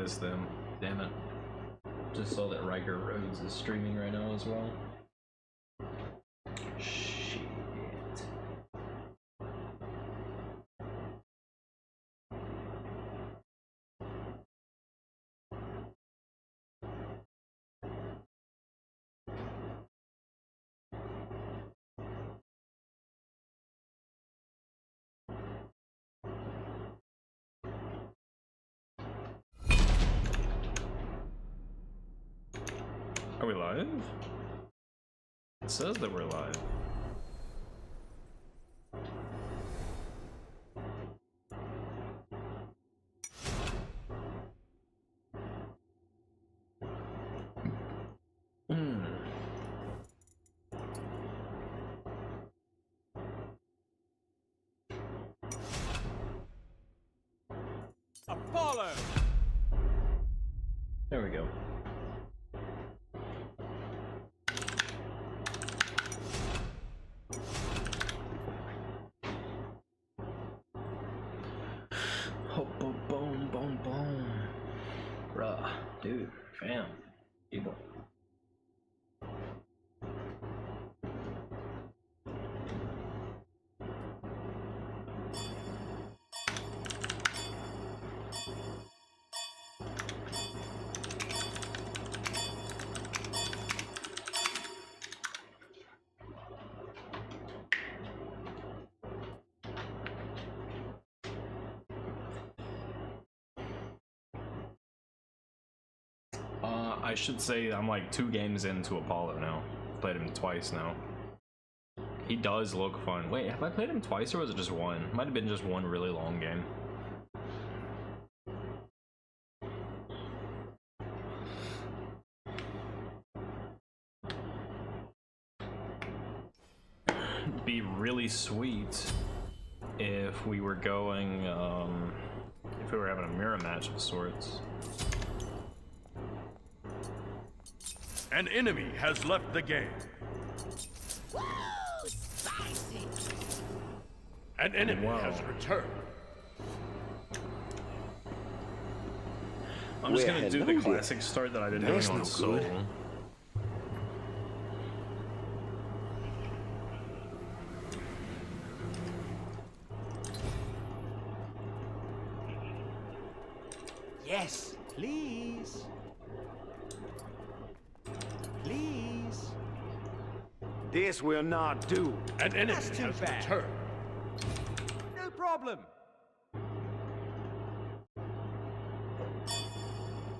this then. Damn it. Just saw that Riker Rhodes is streaming right now as well. Shit. Are we live? It says that we're live. Apollo! There we go. Boom, boom, boom. Bruh, dude, fam, people. I should say I'm like 2 games into Apollo now. Played him twice now. He does look fun. Wait, have I played him twice or was it just one? Might have been just one really long game. It'd be really sweet if we were going, if we were having a mirror match of sorts. An enemy has left the game. Woo! Spicy! An enemy has returned. I'm just gonna do the classic start that I've been doing on Soul. Yes, please. Please. This will not do. An enemy That's too has bad. returned. No problem.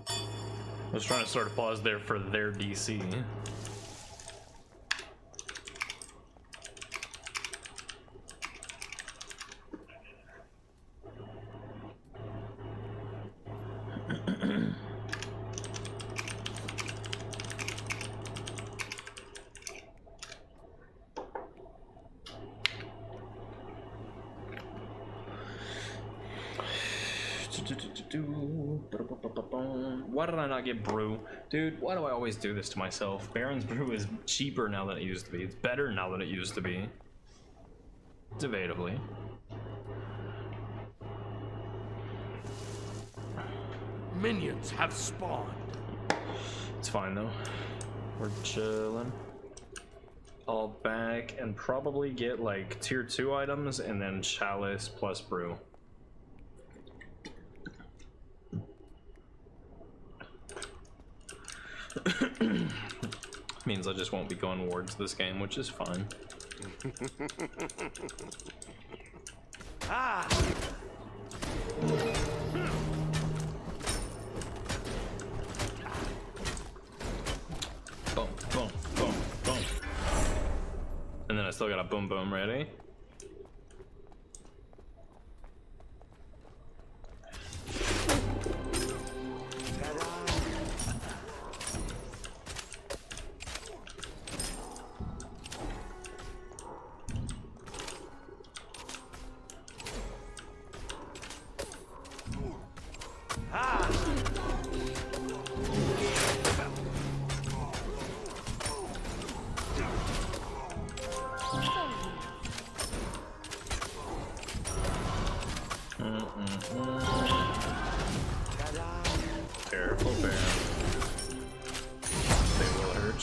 I was trying to sort of pause there for their DC. Why did I not get brew? Dude, why do I always do this to myself? Baron's brew is cheaper now than it used to be. It's better now than it used to be. Debatably. Minions have spawned. It's fine though. We're chilling. I'll back and probably get like tier 2 items and then chalice plus brew. Means I just won't be going wards this game, which is fine. Ah! Boom, boom, boom, boom. And then I still got a boom boom ready.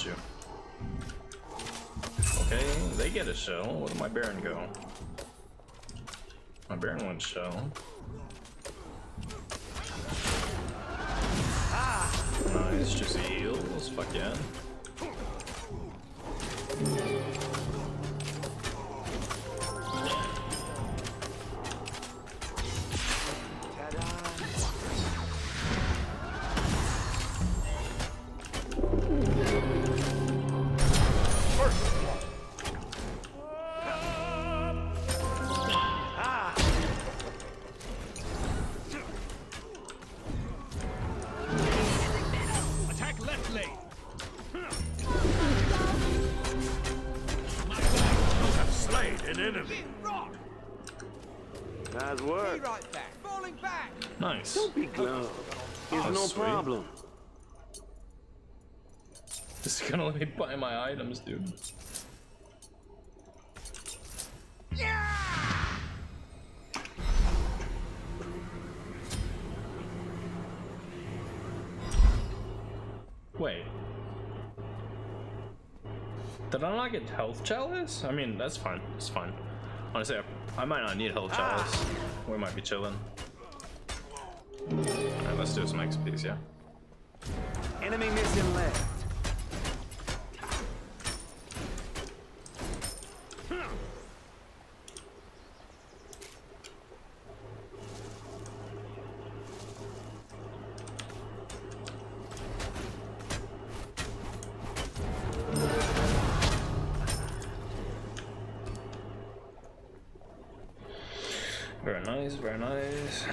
got you. Okay, they get a shell. Where did my Baron go? My Baron went shell. Nice, just heals. Fuck yeah. Attack left lane. Slain an enemy. You rock! Nice Be work. right back. Falling back. Nice. Don't be glum. It's no sweet. problem. This is gonna let me buy my items, dude. Wait. Did I not get health chalice? I mean, that's fine. It's fine. Honestly, I might not need health chalice. We might be chilling. Alright, let's do some XPs, yeah? Enemy missing left. Very nice, very nice.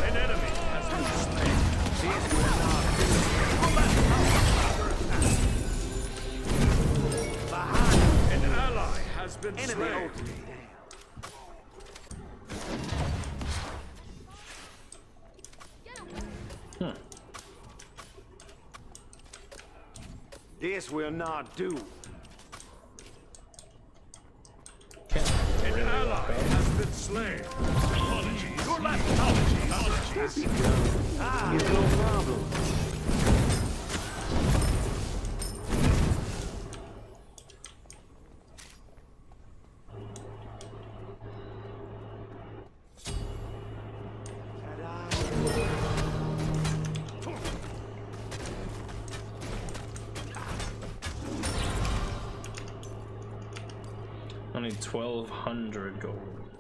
An enemy has been slain. An ally has been Enemy slain. ultimate. This will not do. An ally has been slain. Apologies. Your last apologies. It's no problem. I need 1,200 gold,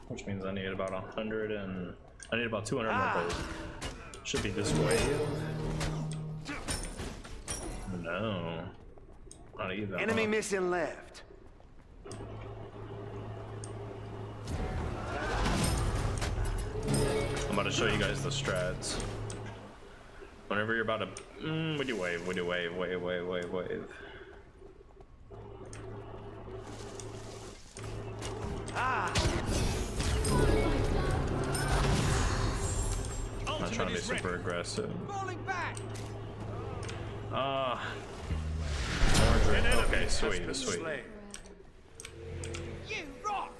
which means I need about 100 and I need about 200 more gold. Should be this way. No, not either. Enemy missing left. I'm about to show you guys the strats. Whenever you're about to, we do wave. I'm not trying to be super aggressive. Falling back. Okay, sweet. You rock.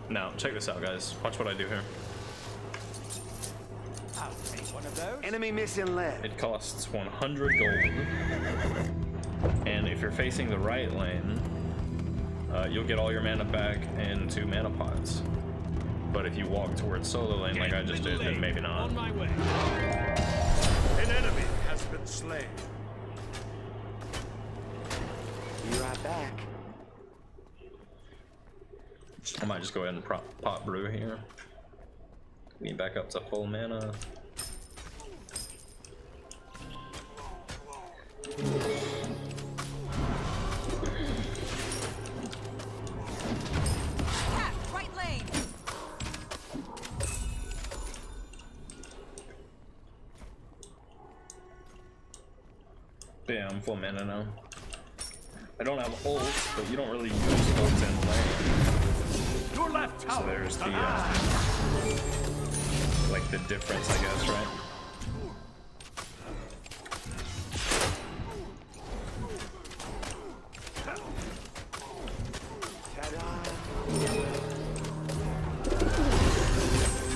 Now, check this out, guys. Watch what I do here. I'll take one of those. Enemy missing left. It costs 100 gold, and if you're facing the right lane, you'll get all your mana back in 2 mana pots. But if you walk towards solo lane like I just did, then maybe not. On my way. An enemy has been slain. Be right back. I might just go ahead and pop brew here. Need back up to full mana. Tap, right lane. But yeah, I'm full mana now. I don't have ult, but you don't really use ult in lane. Your left So tower. there's the like the difference, I guess, right?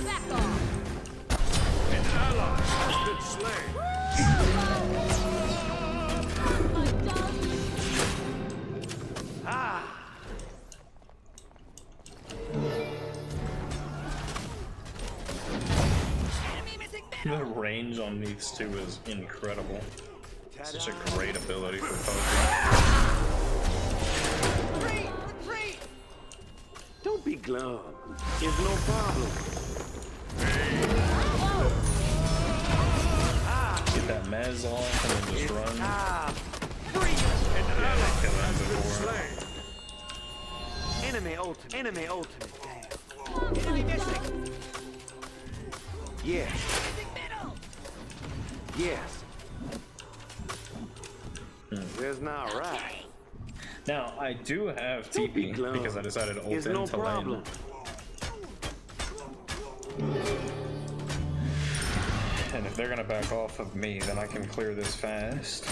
Back off. An ally has been slain. My dog. Enemy missing middle. The range on these two is incredible. Such a great ability for poking. Retreat! Retreat! Don't be glum. It's no problem. Get that mez off and then just run. An Yeah, ally kill him has been before. slain. Enemy ultimate. Enemy ultimate. Damn. Enemy missing! Yes. Missing middle. Yes. That's not right. Now, I do have Don't be TP glum. because I decided to ult It's no into problem. lane. And if they're gonna back off of me, then I can clear this fast.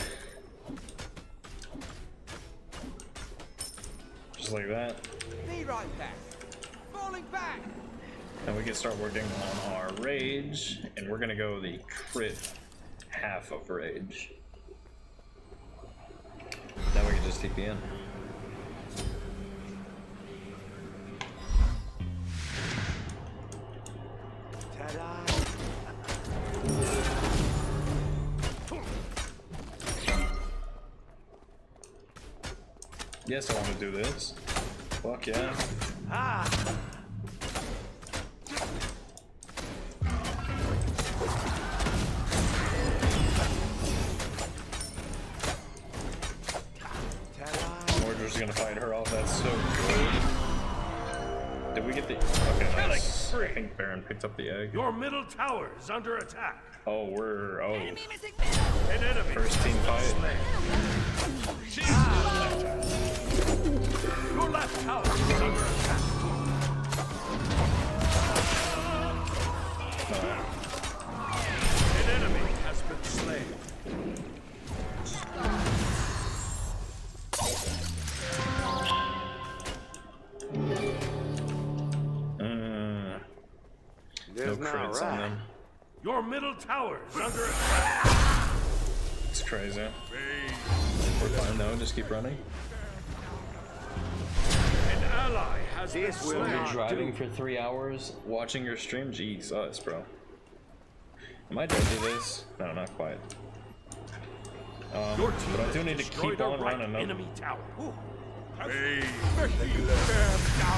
Just like that. Be right back! Falling back! And we can start working on our rage, and we're gonna go the crit half of rage. Now we can just TP in. Ta-da. Yes, I want to do this. Fuck yeah. Mordred's gonna fight her off. That's so good. Did we get the? Okay, nice. I think Baron picked up the egg. Your middle tower is under attack. Oh, we're Enemy missing middle. An enemy. first team fight. Your left tower is under attack. An enemy has been slain. No That's not crits on right. them. Your middle tower is under attack. It's crazy. We're fine though. Just keep running. An ally has been This will slain. not Driving for 3 hours, watching your stream. Jesus, bro. Am I done to this? No, not quite. Your team But I has do need to destroyed keep a on right running. Though. enemy tower.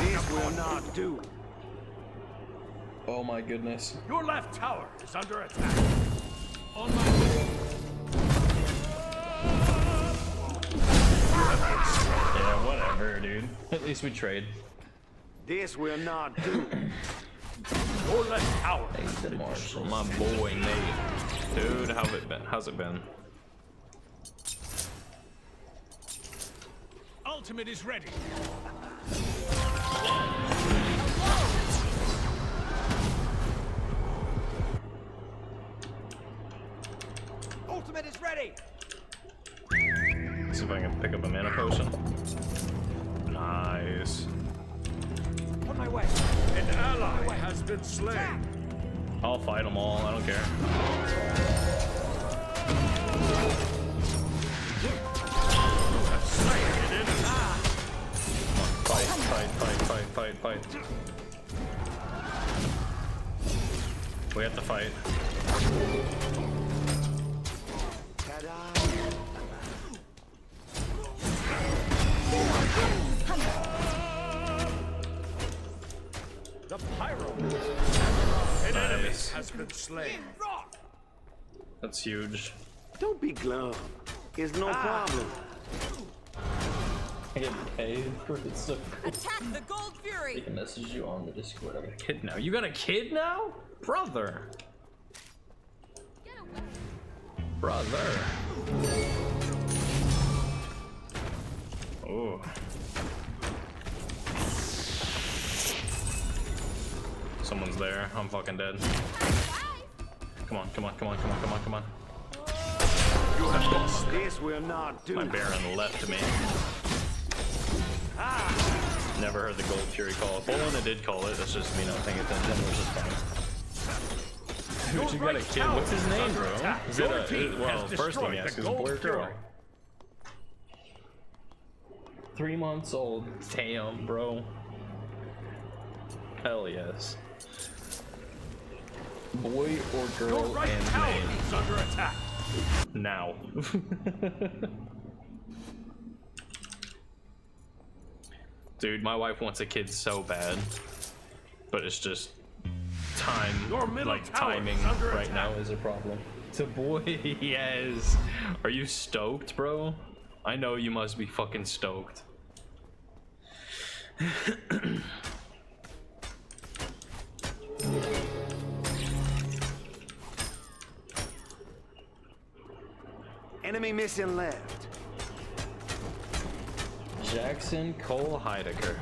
This will not do. Oh my goodness. Your left tower is under attack. On my Yeah, whatever, dude. At least we trade. This will not do. Your left tower. Nathan Marshall, my boy Nate. Dude, how's it been? Ultimate is ready. Ultimate is ready! See if I can pick up a mana potion. Nice. On my way! An ally has been slain. I'll fight them all. I don't care. Slain an enemy. Fight. We have to fight. Ta-da. The pyro. An enemy Nice. has been slain. Rock! That's huge. Don't be glum. It's no problem. I get paid for it. So Attack the Gold Fury. I can message you on the Discord. I got a kid now. You got a kid now? Brother. Get away. Brother. Oh. Someone's there. I'm fucking dead. Come on, come on, come on, come on, come on, come on. You have lost. This will not do. My Baron left me. Never heard the Gold Fury call it. Bolona did call it. That's just me not paying attention, which is fine. Dude, you got a kid. What's his name, bro? Is it a... Well, first name, yes, is a boy or girl? 3 months old. Damn, bro. Hell yes. Boy or girl and name. Under attack. Now. Dude, my wife wants a kid so bad, but it's just timing right now is a problem. It's a boy. Yes. Are you stoked, bro? I know you must be fucking stoked. Enemy missing left. Jackson Cole Heidecker.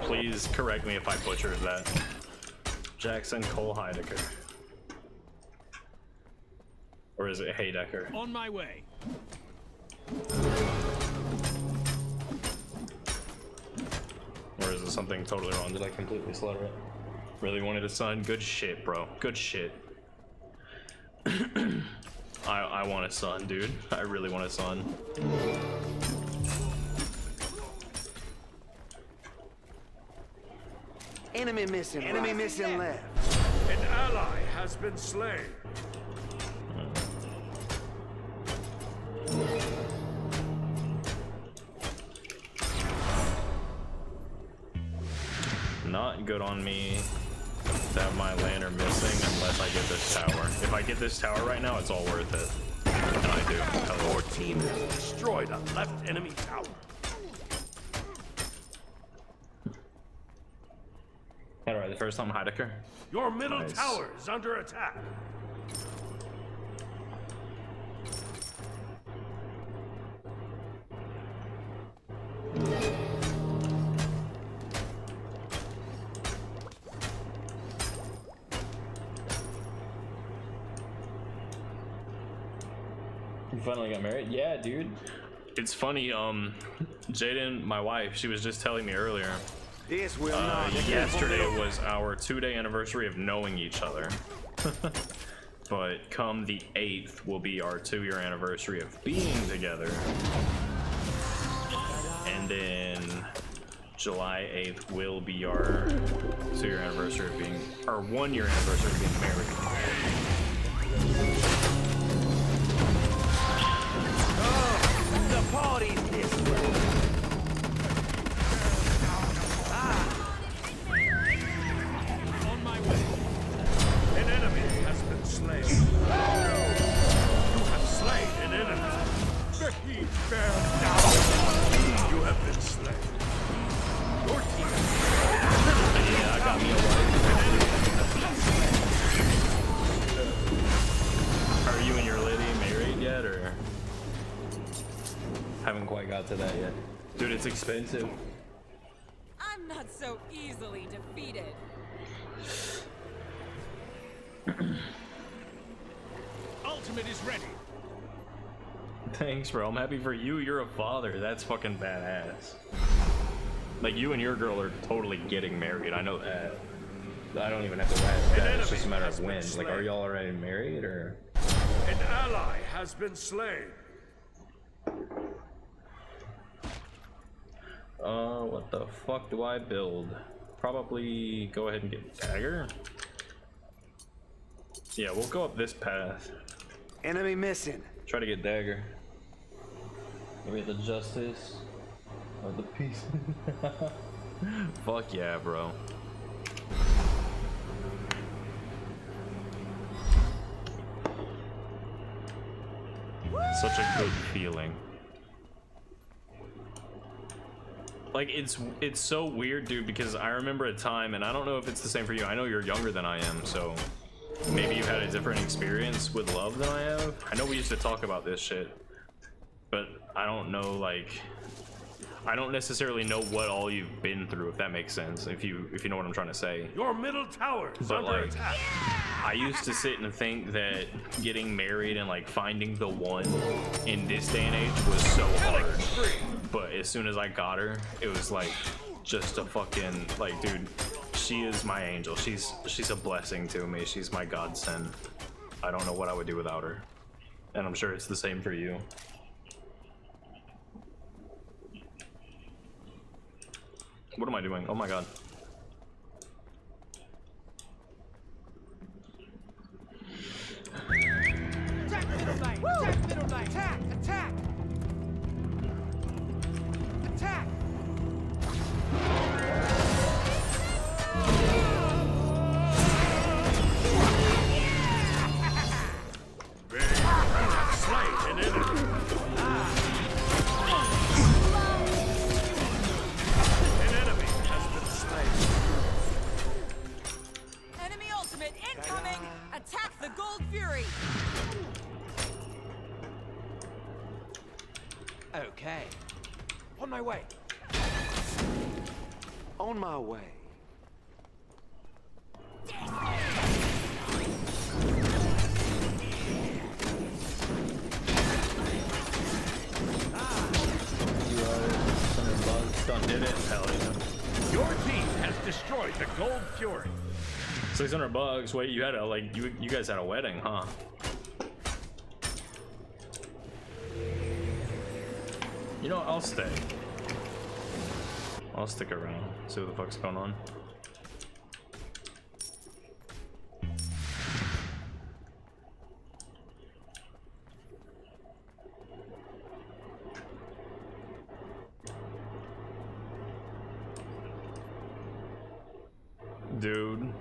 Please correct me if I butchered that. Jackson Cole Heidecker. Or is it Heidecker? On my way. Or is it something totally wrong? Did I completely slaughter it? Really wanted a son? Good shit, bro. Good shit. I want a son, dude. I really want a son. Enemy missing. Enemy missing left. An ally has been slain. Not good on me to have my lantern missing unless I get this tower. If I get this tower right now, it's all worth it. And I do. Your team has destroyed a left enemy tower. Alright, the first time Heidecker. Your middle Nice. tower is under attack. You finally got married? Yeah, dude. It's funny, Jaden, my wife, she was just telling me earlier. This will not. Yesterday was our 2-day anniversary of knowing each other. But come the 8th will be our 2-year anniversary of being together. And then July 8th will be our 2-year anniversary of being, our 1-year anniversary of being married. The party's this way. On my way. An enemy has been slain. You have slain an enemy. The heat bears down. You have been slain. Your team. Yeah, I got me a wife. Are you and your lady married yet, or? Haven't quite got to that yet. Dude, it's expensive. I'm not so easily defeated. Ultimate is ready. Thanks, bro. I'm happy for you. You're a father. That's fucking badass. Like, you and your girl are totally getting married. I know that. I don't even have to ask that. It's just a matter of when. Like, are y'all already married, or? An ally has been slain. What the fuck do I build? Probably go ahead and get dagger. Yeah, we'll go up this path. Enemy missing. Try to get dagger. Maybe the justice of the peace. Fuck yeah, bro. Such a good feeling. Like, it's so weird, dude, because I remember a time, and I don't know if it's the same for you. I know you're younger than I am, so maybe you've had a different experience with love than I have. I know we used to talk about this shit, but I don't know, like, I don't necessarily know what all you've been through, if that makes sense. If you know what I'm trying to say. Your middle tower is But under like, attack. I used to sit and think that getting married and like finding the one in this day and age was so hard. But as soon as I got her, it was like just a fucking like, dude, she is my angel. She's a blessing to me. She's my godsend. I don't know what I would do without her. And I'm sure it's the same for you. What am I doing? Oh my god. Attack middle lane! Attack middle lane! Attack! Attack! Attack! Slain an enemy. An enemy has been slain. Enemy ultimate incoming! Attack the Gold Fury! Okay. On my way. On my way. Done did it. Hell yeah. Your team has destroyed the Gold Fury. $600. Wait, you had a like you guys had a wedding, huh? You know, I'll stay. I'll stick around. See what the fuck's going on. Dude,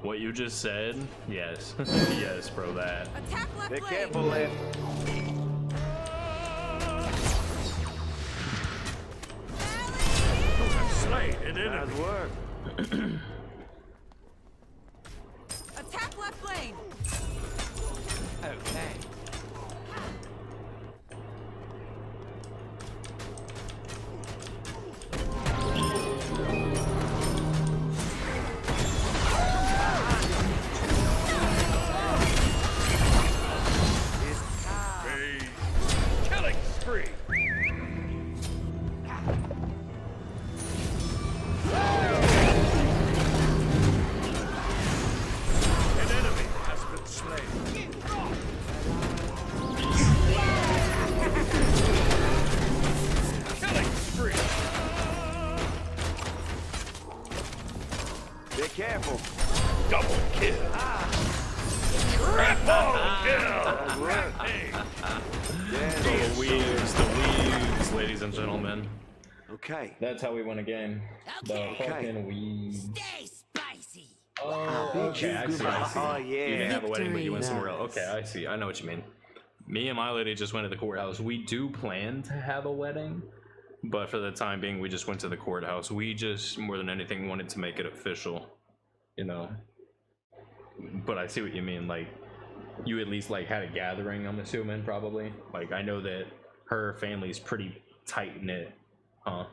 what you just said? Yes. Yes, bro, that. Attack left Be lane! careful, left. You have slain an Nice enemy. work. Attack left lane! Okay. A killing spree. An enemy has been slain. Killing spree. Be careful. Double kill. Triple kill. work. Hey. The weaves, ladies and gentlemen. Okay. That's how we win a game. The Okay. fucking weaves. Stay spicy! Oh, okay, I see. I see. Oh, You yeah. didn't have a wedding, but you went somewhere else. Nice. Okay, I see. I know what you mean. Me and my lady just went to the courthouse. We do plan to have a wedding, but for the time being, we just went to the courthouse. We just, more than anything, wanted to make it official, you know. But I see what you mean. Like, you at least like had a gathering. I'm assuming probably. Like, I know that her family's pretty tight knit, huh?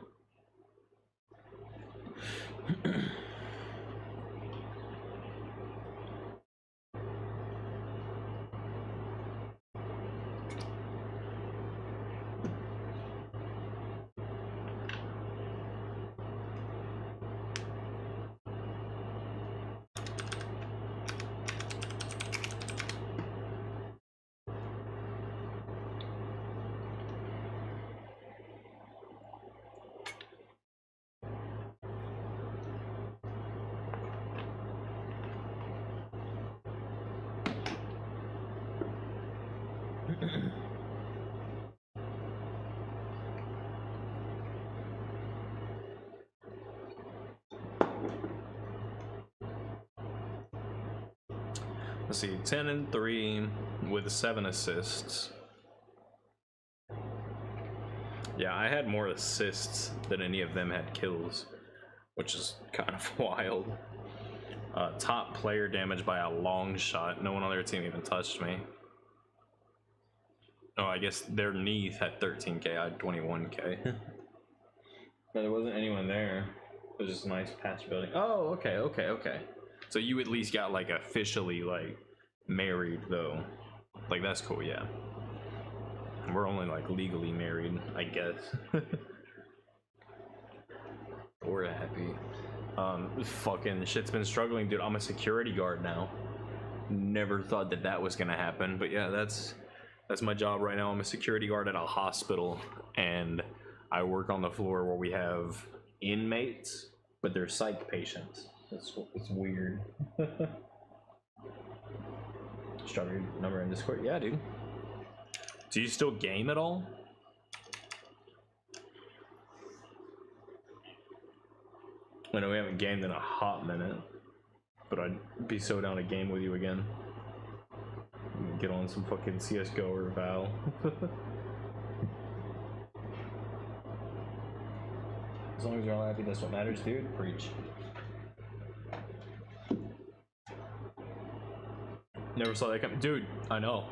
Let's see, 10 and 3 with 7 assists. Yeah, I had more assists than any of them had kills, which is kind of wild. Top player damage by a long shot. No one on their team even touched me. Oh, I guess their Neath had 13k, I had 21k. No, there wasn't anyone there. It was just a nice patch building. Oh, okay, okay, okay. So you at least got like officially like married though. Like that's cool, yeah. We're only like legally married, I guess. We're happy. Fucking shit's been struggling, dude. I'm a security guard now. Never thought that that was gonna happen, but yeah, that's my job right now. I'm a security guard at a hospital, and I work on the floor where we have inmates, but they're psych patients. It's weird. Strawberry number in Discord. Yeah, dude. Do you still game at all? I know we haven't gamed in a hot minute, but I'd be so down to game with you again. Get on some fucking CSGO or Val. As long as you're all happy, that's what matters, dude. Preach. Never saw that coming. Dude, I know.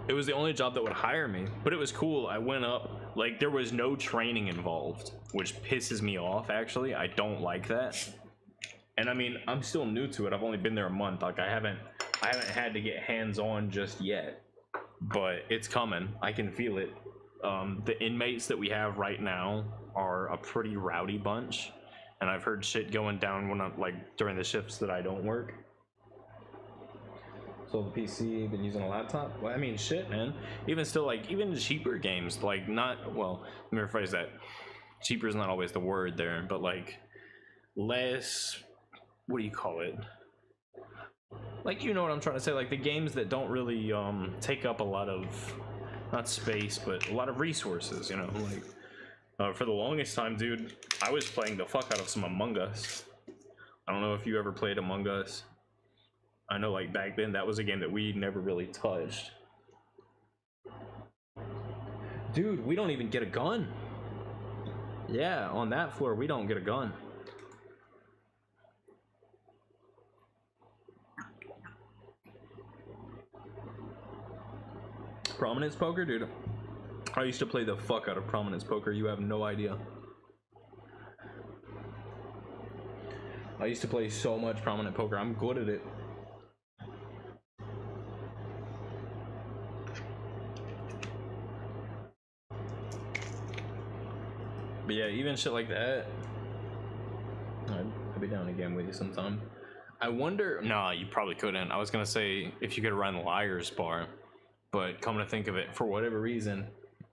It was the only job that would hire me, but it was cool. I went up, like there was no training involved, which pisses me off actually. I don't like that. And I mean, I'm still new to it. I've only been there a month. Like I haven't had to get hands-on just yet, but it's coming. I can feel it. The inmates that we have right now are a pretty rowdy bunch, and I've heard shit going down when I'm like during the shifts that I don't work. So the PC, been using a laptop? Well, I mean, shit, man. Even still, like, even cheaper games, like, not, well, let me rephrase that. Cheaper is not always the word there, but, like, less, what do you call it? Like, you know what I'm trying to say, like, the games that don't really, take up a lot of, not space, but a lot of resources, you know, like, for the longest time, dude, I was playing the fuck out of some Among Us. I don't know if you ever played Among Us. I know, like, back then, that was a game that we never really touched. Dude, we don't even get a gun. Yeah, on that floor, we don't get a gun. Prominence poker? Dude, I used to play the fuck out of prominence poker. You have no idea. I used to play so much prominent poker. I'm good at it. But yeah, even shit like that, I'd be down again with you sometime. I wonder, nah, you probably couldn't. I was gonna say if you could run Liar's Bar, but come to think of it, for whatever reason,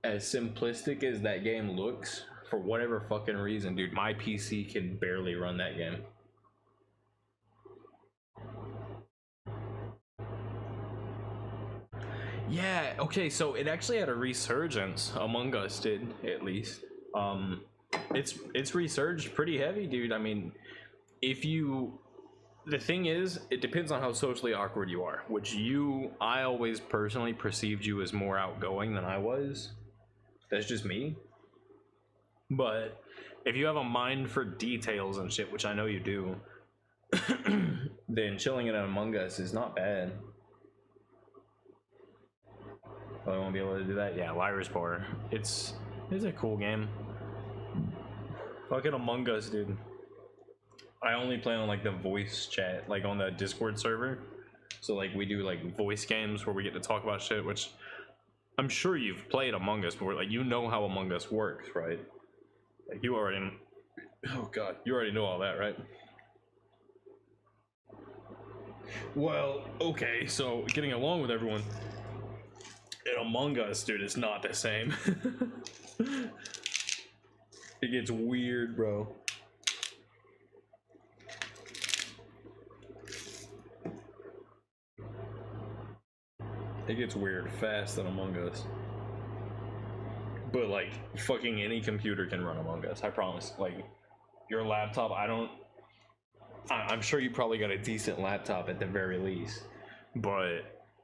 as simplistic as that game looks, for whatever fucking reason, dude, my PC can barely run that game. Yeah, okay, so it actually had a resurgence. Among Us did, at least. It's resurged pretty heavy, dude. I mean, the thing is, it depends on how socially awkward you are, which I always personally perceived you as more outgoing than I was. That's just me. But if you have a mind for details and shit, which I know you do, then chilling in an Among Us is not bad. Oh, I won't be able to do that? Yeah, Liar's Bar. It's a cool game. Fucking Among Us, dude. I only play on like the voice chat, like on the Discord server. So like we do like voice games where we get to talk about shit, which I'm sure you've played Among Us before. Like you know how Among Us works, right? Like you already, oh god, you already know all that, right? Well, okay, so getting along with everyone in Among Us, dude, is not the same. It gets weird, bro. It gets weird fast in Among Us. But like, fucking any computer can run Among Us, I promise. Like, your laptop, I'm sure you probably got a decent laptop at the very least. But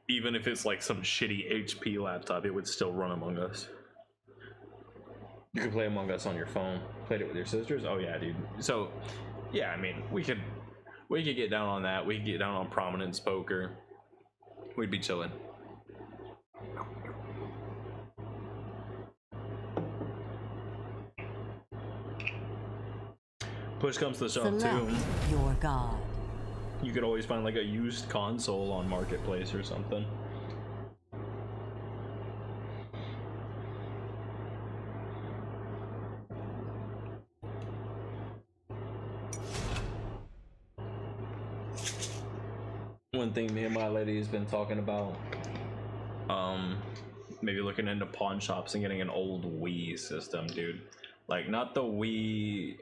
even if it's like some shitty HP laptop, it would still run Among Us. You could play Among Us on your phone. Played it with your sisters? Oh yeah, dude. So, yeah, I mean, we could get down on that. We could get down on Prominence Poker. We'd be chilling. push comes to shove Select too, your god. you could always find like a used console on Marketplace or something. One thing me and my lady has been talking about, maybe looking into pawn shops and getting an old Wii system, dude. Like not the Wii,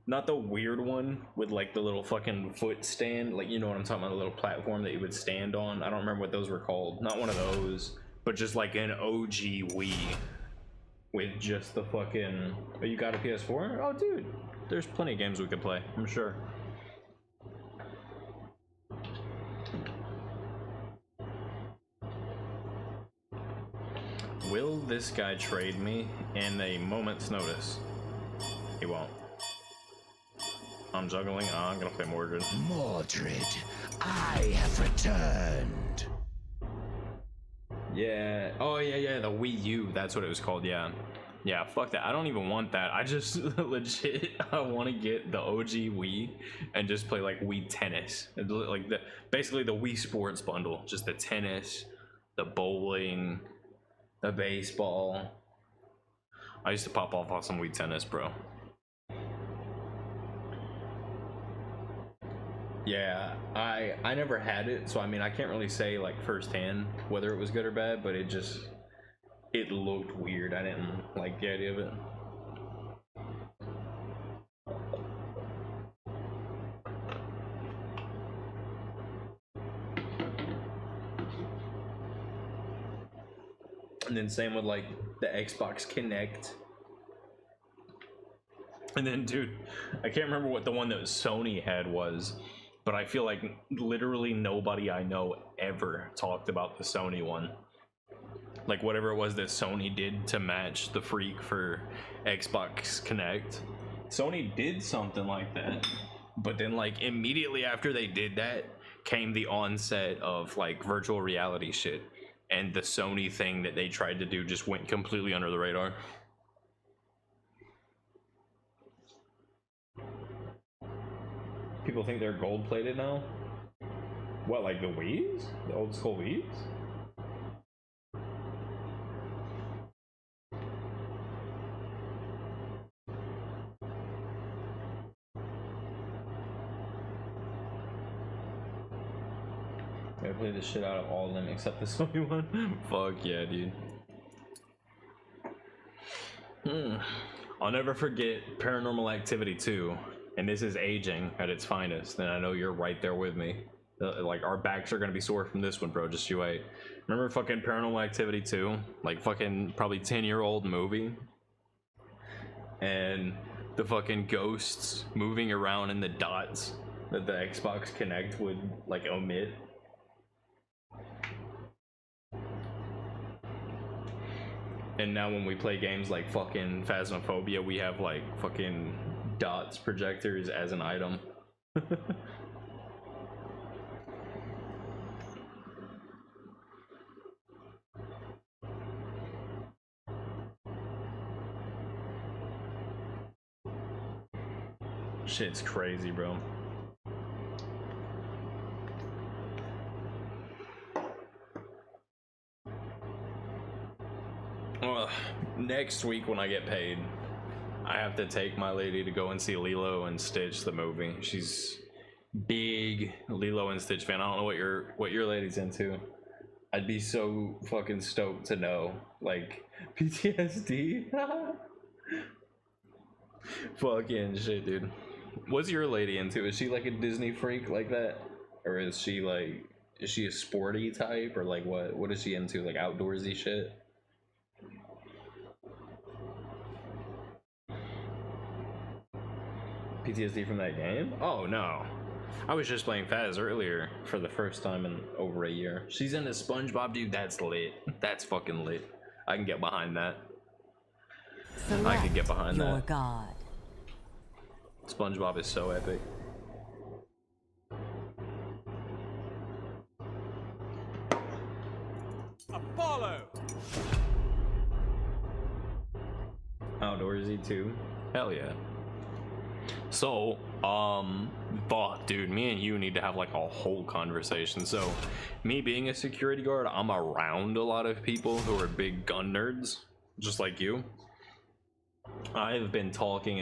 not the weird one with like the little fucking foot stand, like you know what I'm talking about, a little platform that you would stand on. I don't remember what those were called. Not one of those, but just like an OG Wii with just the fucking. Oh, you got a PS4? Oh, dude, there's plenty of games we could play, I'm sure. Will this guy trade me in a moment's notice? He won't. I'm juggling. I'm gonna play Mordred. Mordred, I have returned. Yeah. Oh yeah. The Wii U. That's what it was called. Yeah. Yeah. Fuck that. I don't even want that. I just legit. I want to get the OG Wii and just play like Wii Tennis, like basically the Wii Sports bundle. Just the tennis, the bowling, the baseball. I used to pop off on some Wii Tennis, bro. Yeah, I never had it, so I mean I can't really say like firsthand whether it was good or bad, but it looked weird. I didn't like the idea of it. And then same with like the Xbox Kinect. And then dude, I can't remember what the one that Sony had was, but I feel like literally nobody I know ever talked about the Sony one. Like whatever it was that Sony did to match the Freak for Xbox Kinect. Sony did something like that, but then like immediately after they did that came the onset of like virtual reality shit, and the Sony thing that they tried to do just went completely under the radar. People think they're gold plated now? What, like the Wii's? The old school Wii's? I played the shit out of all of them except the Sony one. Fuck yeah, dude. I'll never forget Paranormal Activity 2. And this is aging at its finest, and I know you're right there with me. Like, our backs are gonna be sore from this one, bro. Just you wait. Remember fucking Paranormal Activity 2? Like, fucking probably 10-year-old movie? And the fucking ghosts moving around in the dots that the Xbox Kinect would, like, omit. And now when we play games like fucking Phasmophobia, we have, like, fucking dots projectors as an item. Shit's crazy, bro. Next week when I get paid, I have to take my lady to go and see Lilo and Stitch the movie. She's big Lilo and Stitch fan. I don't know what your lady's into. I'd be so fucking stoked to know, like, PTSD. Fucking shit, dude. What's your lady into? Is she like a Disney freak like that, or is she a sporty type, or like what is she into? Like outdoorsy shit? PTSD from that game? Oh no, I was just playing Phaz earlier for the first time in over a year. She's into SpongeBob, dude. That's lit. That's fucking lit. I can get behind that. Select I could get behind your that. god. SpongeBob is so epic. Apollo! Outdoorsy too. Hell yeah. So, fuck, dude, me and you need to have like a whole conversation. So, me being a security guard, I'm around a lot of people who are big gun nerds, just like you. I've been talking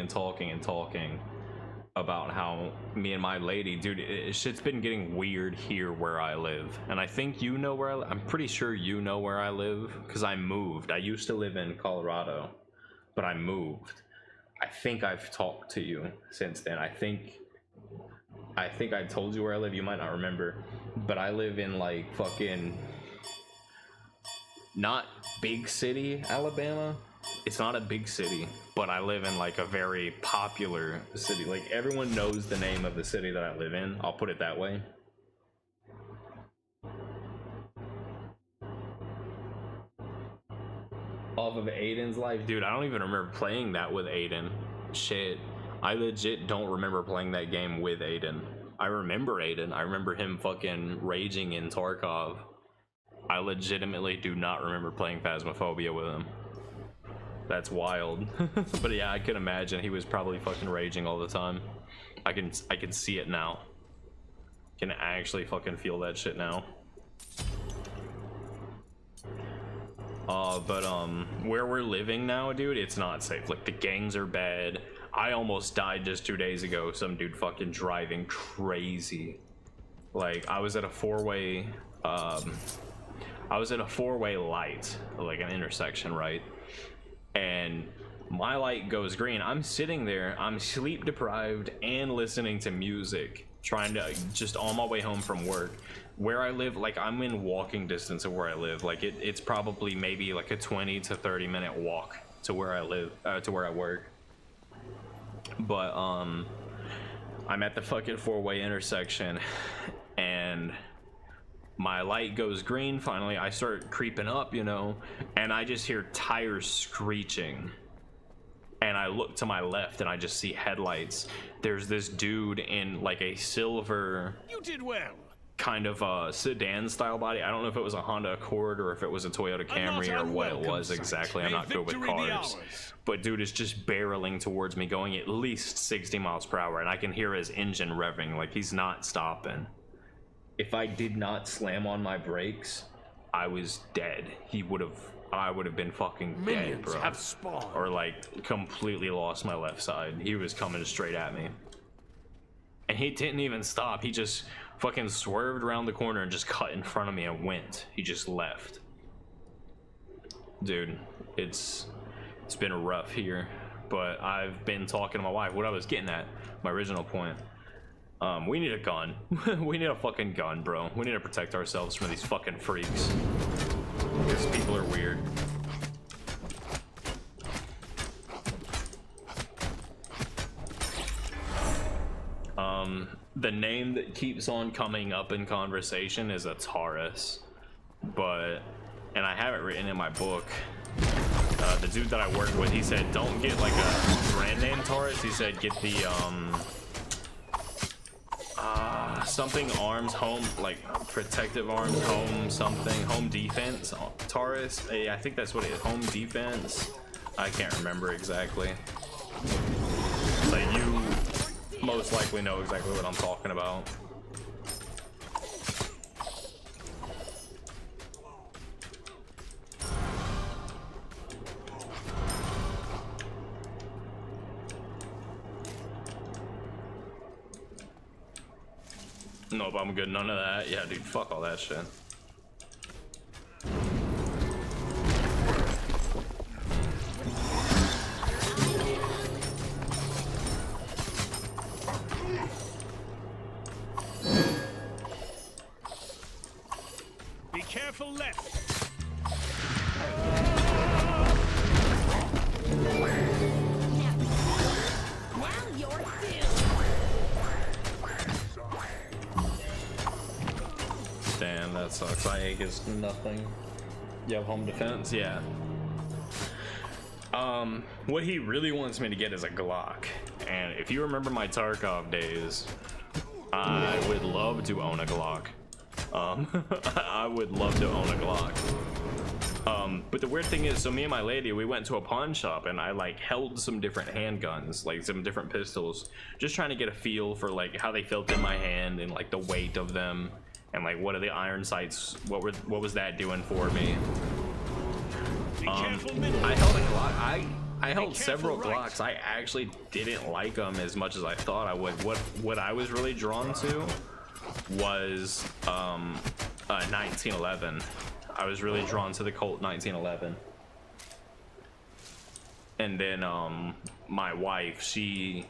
about how me and my lady, dude, shit's been getting weird here where I live. And I think you know where I live. I'm pretty sure you know where I live, because I moved. I used to live in Colorado, but I moved. I think I've talked to you since then. I think I told you where I live. You might not remember, but I live in like fucking not big city Alabama. It's not a big city, but I live in like a very popular city. Like everyone knows the name of the city that I live in. I'll put it that way. Off of Aiden's life, dude, I don't even remember playing that with Aiden. Shit, I legit don't remember playing that game with Aiden. I remember Aiden. I remember him fucking raging in Tarkov. I legitimately do not remember playing Phasmophobia with him. That's wild. But yeah, I can imagine he was probably fucking raging all the time. I can see it now. Can actually fucking feel that shit now. But where we're living now, dude, it's not safe. Like the gangs are bad. I almost died just 2 days ago. Some dude fucking driving crazy. Like I was at a four-way light, like an intersection, right? And my light goes green. I'm sitting there, I'm sleep deprived and listening to music, trying to just on my way home from work. Where I live, like I'm in walking distance of where I live. Like it's probably maybe like a 20 to 30 minute walk to where I live, to where I work. But I'm at the fucking four-way intersection and my light goes green. Finally I start creeping up, you know, and I just hear tires screeching, and I look to my left and I just see headlights. There's this dude in like a silver, You did well. kind of a sedan style body. I don't know if it was a Honda Accord or if it was a Toyota Camry or what it was exactly. I'm not good with cars, but dude is just barreling towards me, going at least 60 miles per hour, and I can hear his engine revving. Like he's not stopping. If I did not slam on my brakes, I was dead. I would have been fucking dead, bro. Have spawned. Or like completely lost my left side. He was coming straight at me. And he didn't even stop. He just fucking swerved around the corner and just cut in front of me and went. He just left. Dude, it's been rough here. But I've been talking to my wife. What I was getting at, my original point. We need a gun. We need a fucking gun, bro. We need to protect ourselves from these fucking freaks. Because people are weird. The name that keeps on coming up in conversation is a Taurus. And I have it written in my book. The dude that I work with, he said, don't get like a brand name Taurus. He said, get the, something arms, home, like protective arms, home defense Taurus. I think that's what it is, home defense. I can't remember exactly, but you most likely know exactly what I'm talking about. Nope, I'm good. None of that. Yeah, dude, fuck all that shit. Be careful left. Damn, that sucks. I is nothing. You have home defense? Yeah. What he really wants me to get is a Glock. And if you remember my Tarkov days, I would love to own a Glock. I would love to own a Glock. But the weird thing is, so me and my lady, we went to a pawn shop and I like held some different handguns, like some different pistols, just trying to get a feel for like how they felt in my hand and like the weight of them and like what are the iron sights, what was that doing for me. I held a Glock. I held several Glocks. I actually didn't like them as much as I thought I would. What I was really drawn to was 1911. I was really drawn to the Colt 1911. And then my wife, she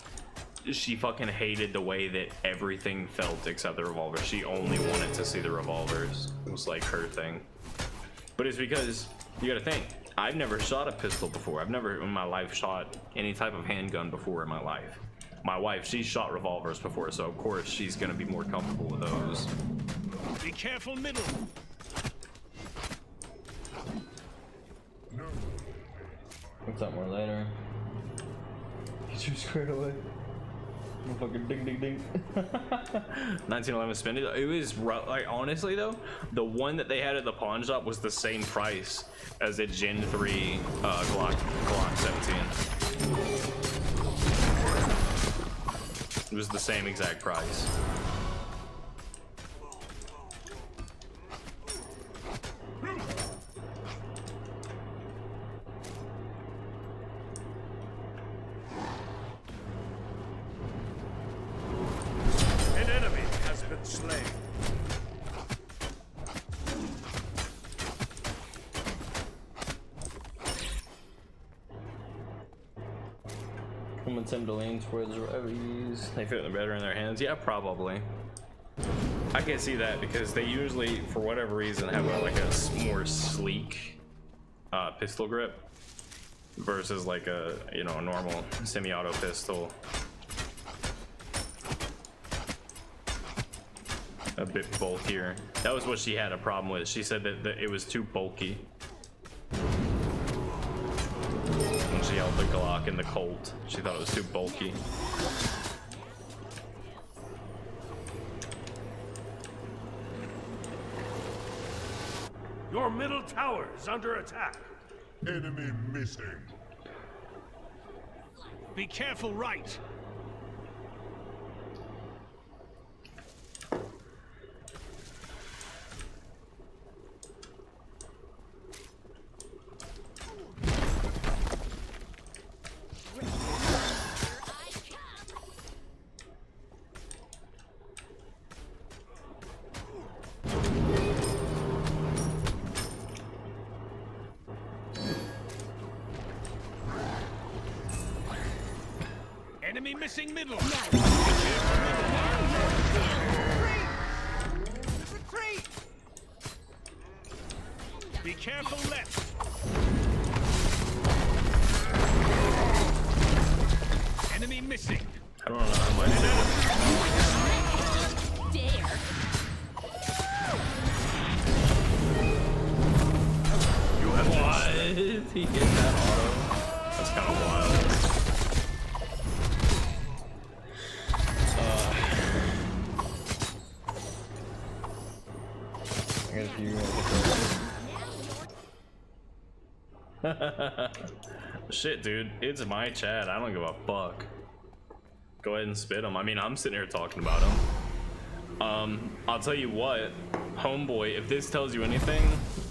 fucking hated the way that everything felt except the revolver. She only wanted to see the revolvers. It was like her thing. But it's because you gotta think, I've never shot a pistol before. I've never in my life shot any type of handgun before in my life. My wife, she's shot revolvers before, so of course she's gonna be more comfortable with those. Be careful, middle. What's up more later? Get you squared away. Fucking ding ding ding. 1911 spin. It was like, honestly though, the one that they had at the pawn shop was the same price as a Gen 3 Glock 17. It was the same exact price. Slain. Someone tend to lean towards revs. They feel better in their hands. Yeah, probably. I can see that because they usually, for whatever reason, have like a more sleek pistol grip versus like a a normal semi-auto pistol. A bit bulkier. That was what she had a problem with. She said that it was too bulky. When she held the Glock and the Colt, she thought it was too bulky. Your middle tower is under attack. Enemy missing. Be careful, right. Enemy missing middle. Retreat! Be careful left. Enemy missing. I don't know how much Dare. You have what? He hit that auto? That's kind of wild. I guess you shit, dude. It's my chat. I don't give a fuck. Go ahead and spit him. I mean, I'm sitting here talking about him. I'll tell you what, homeboy, if this tells you anything,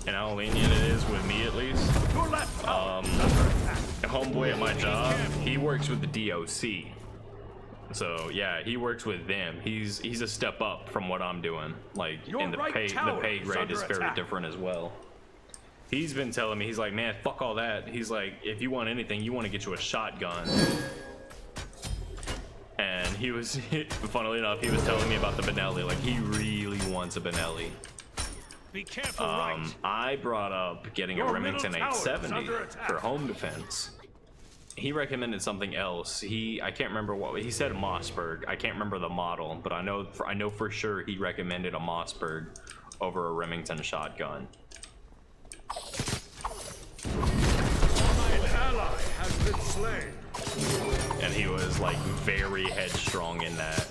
and how lenient it is with me at least, homeboy at my job, he works with the DOC. So yeah, he works with them. He's a step up from what I'm doing. Like, and the pay grade is very different as well. He's been telling me, he's like, man, fuck all that. He's like, if you want anything, you want to get you a shotgun. And he was, funnily enough, he was telling me about the Benelli. Like, he really wants a Benelli. Be careful, right. I brought up getting a Remington 870 for home defense. He recommended something else. I can't remember what he said. Mossberg. I can't remember the model, but I know for sure he recommended a Mossberg over a Remington shotgun. An ally has been slain. And he was like very headstrong in that.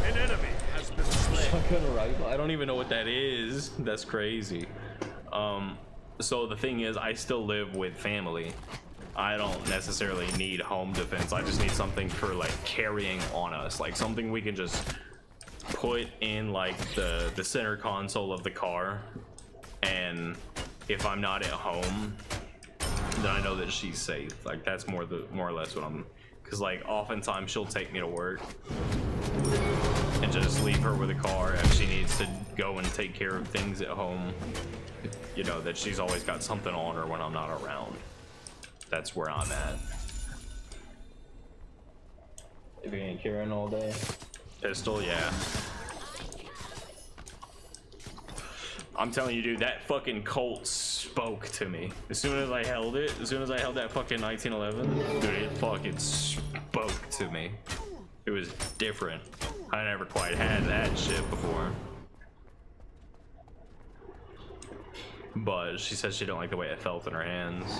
An enemy has been slain. shotgun rifle. I don't even know what that is. That's crazy. So the thing is, I still live with family. I don't necessarily need home defense. I just need something for like carrying on us, like something we can just put in like the center console of the car, and if I'm not at home, then I know that she's safe. Like that's more or less what I'm, because like oftentimes she'll take me to work and just leave her with a car if she needs to go and take care of things at home. You know, that she's always got something on her when I'm not around. That's where I'm at. If you ain't carrying all day. Pistol, yeah. I'm telling you, dude, that fucking Colt spoke to me. As soon as I held it, as soon as I held that fucking 1911, dude, it fucking spoke to me. It was different. I never quite had that shit before. But she says she don't like the way it felt in her hands.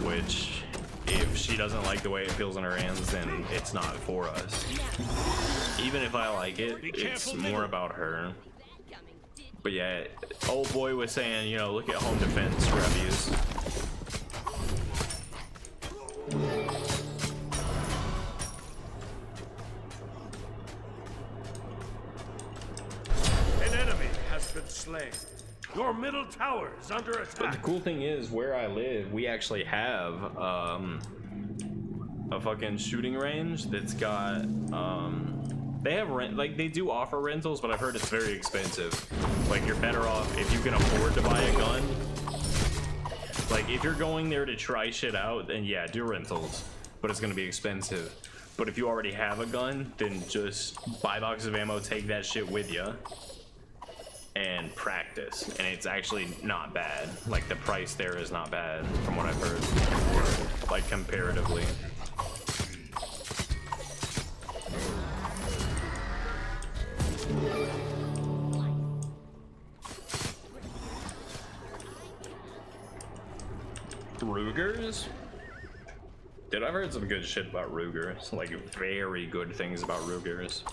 Which, if she doesn't like the way it feels in her hands, then it's not for us. Even if I like it, it's more about her. But yeah, old boy was saying, you know, look at home defense reviews. An enemy has been slain. Your middle tower is under attack. But the cool thing is, where I live, we actually have a fucking shooting range that's got they have like they do offer rentals, but I've heard it's very expensive. Like you're better off if you can afford to buy a gun. Like if you're going there to try shit out, then yeah, do rentals, but it's gonna be expensive. But if you already have a gun, then just buy boxes of ammo, take that shit with you, and practice. And it's actually not bad. Like the price there is not bad from what I've heard, like comparatively. Rugers? Dude, I've heard some good shit about Rugers. Like very good things about Rugers.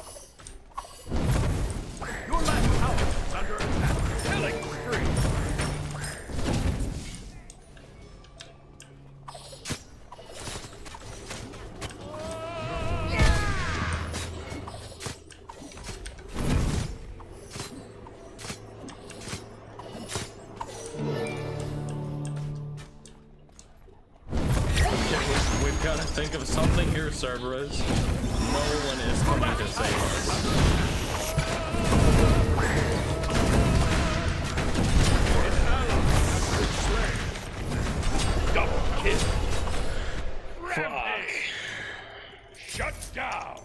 Your last tower is under attack. Killing spree. We've got to think of something here, Cerberus. No one is coming to save us. Double kill. Fuck. Shut down.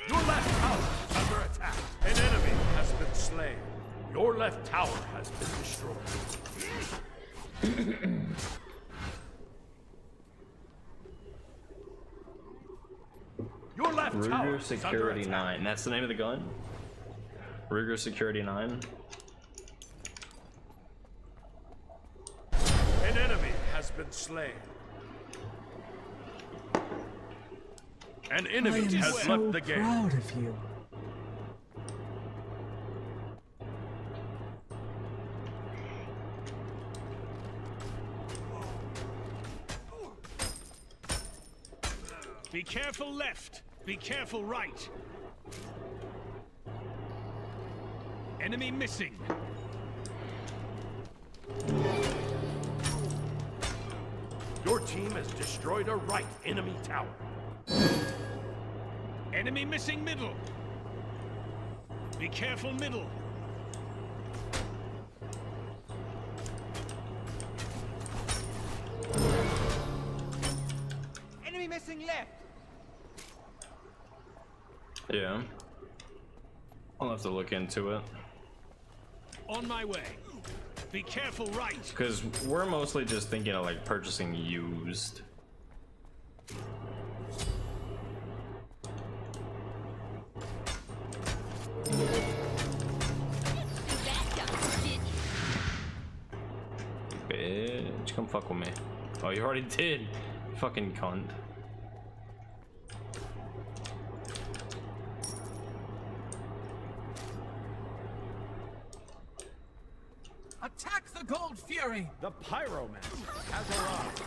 Your left tower is under attack. An enemy has been slain. Your left tower has been destroyed. Your left tower Ruger is under Security attack. 9. That's the name of the gun? Ruger Security 9. An enemy has been slain. An enemy has left the game. Proud of you. Be careful left. Be careful right. Enemy missing. Your team has destroyed a right enemy tower. Enemy missing middle. Be careful middle. Enemy missing left. Yeah. I'll have to look into it. On my way. Be careful right. Because we're mostly just thinking of like purchasing used. Bitch, come fuck with me. Oh, you already did. Fucking cunt. Gold Fury! The Pyromancer has arrived.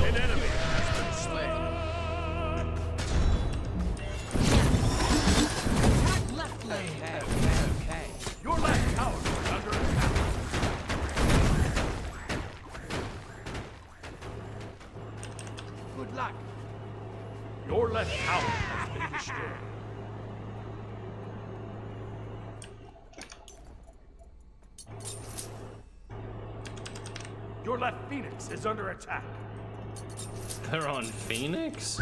An enemy has been slain. Attack left lane! Okay. Your left tower is under attack. Good luck! Your left tower has been destroyed. Your left Phoenix is under attack. They're on Phoenix?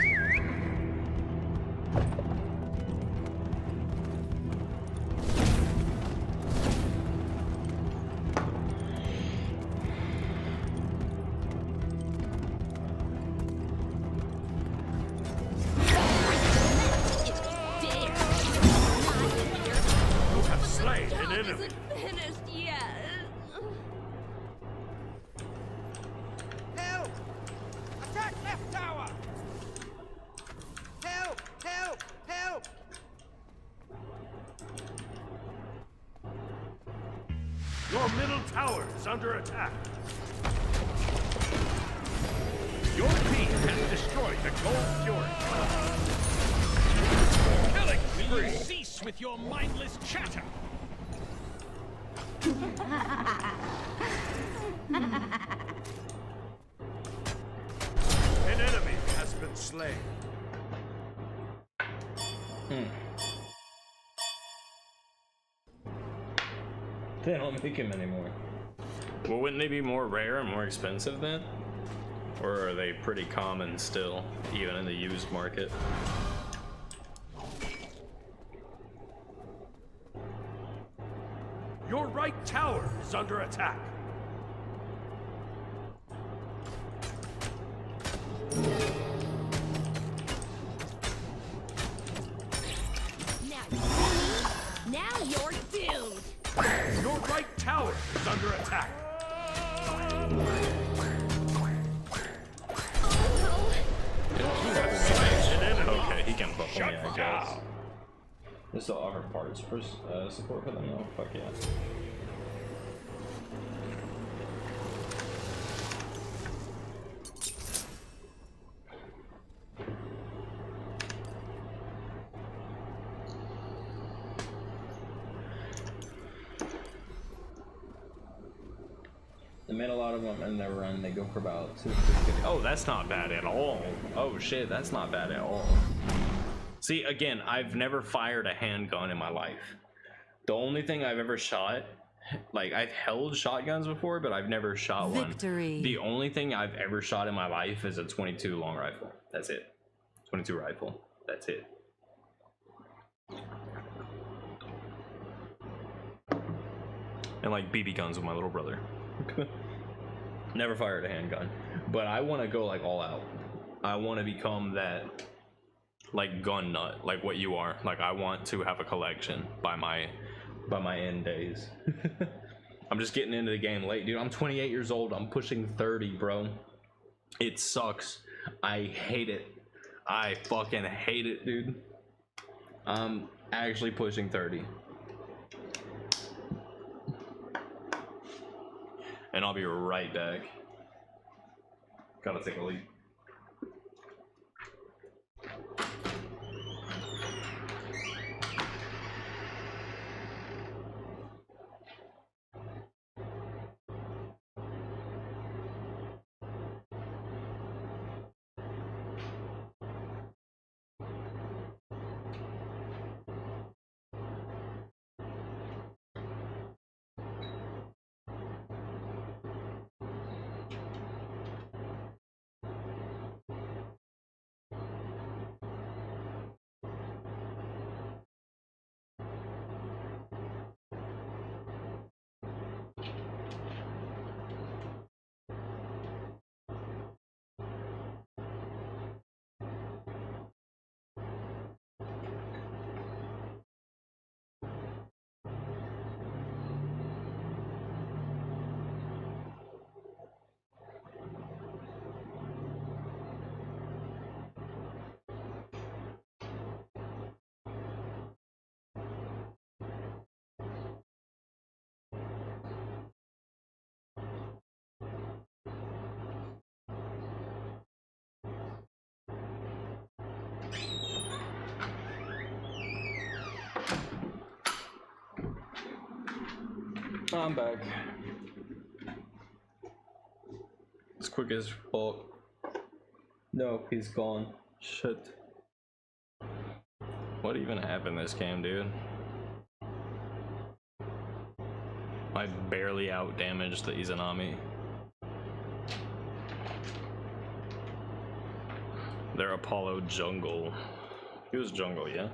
You have slain an enemy. Isn't finished yet. Help! Attack left tower! Help! Help! Help! Your middle tower is under attack. Your team has destroyed the Gold Fury. Killing spree. Cease with your mindless chatter! An enemy has been slain. They don't make him anymore. Well, wouldn't they be more rare and more expensive then? Or are they pretty common still, even in the used market? Your right tower is under attack. Now you're doomed. Your right tower is under attack. You have slain an enemy. Okay, he can fuck me, I guess. down. They still offer parts for support for them though? Fuck yeah. They made a lot of them in their run. They go for about 250. Oh, that's not bad at all. Oh shit, that's not bad at all. See, again, I've never fired a handgun in my life. The only thing I've ever shot, like I've held shotguns before, but I've never shot Victory. one. The only thing I've ever shot in my life is a 22 long rifle. That's it. 22 rifle. That's it. And like BB guns with my little brother. Never fired a handgun, but I want to go like all out. I want to become that like gun nut, like what you are. Like I want to have a collection by my end days. I'm just getting into the game late, dude. I'm 28 years old. I'm pushing 30, bro. It sucks. I hate it. I fucking hate it, dude. I'm actually pushing 30. And I'll be right back. Gotta take a leak. I'm back. As quick as fuck. No, he's gone. Shit. What even happened this game, dude? I barely out damaged the Izanami. Their Apollo jungle. He was jungle, yeah?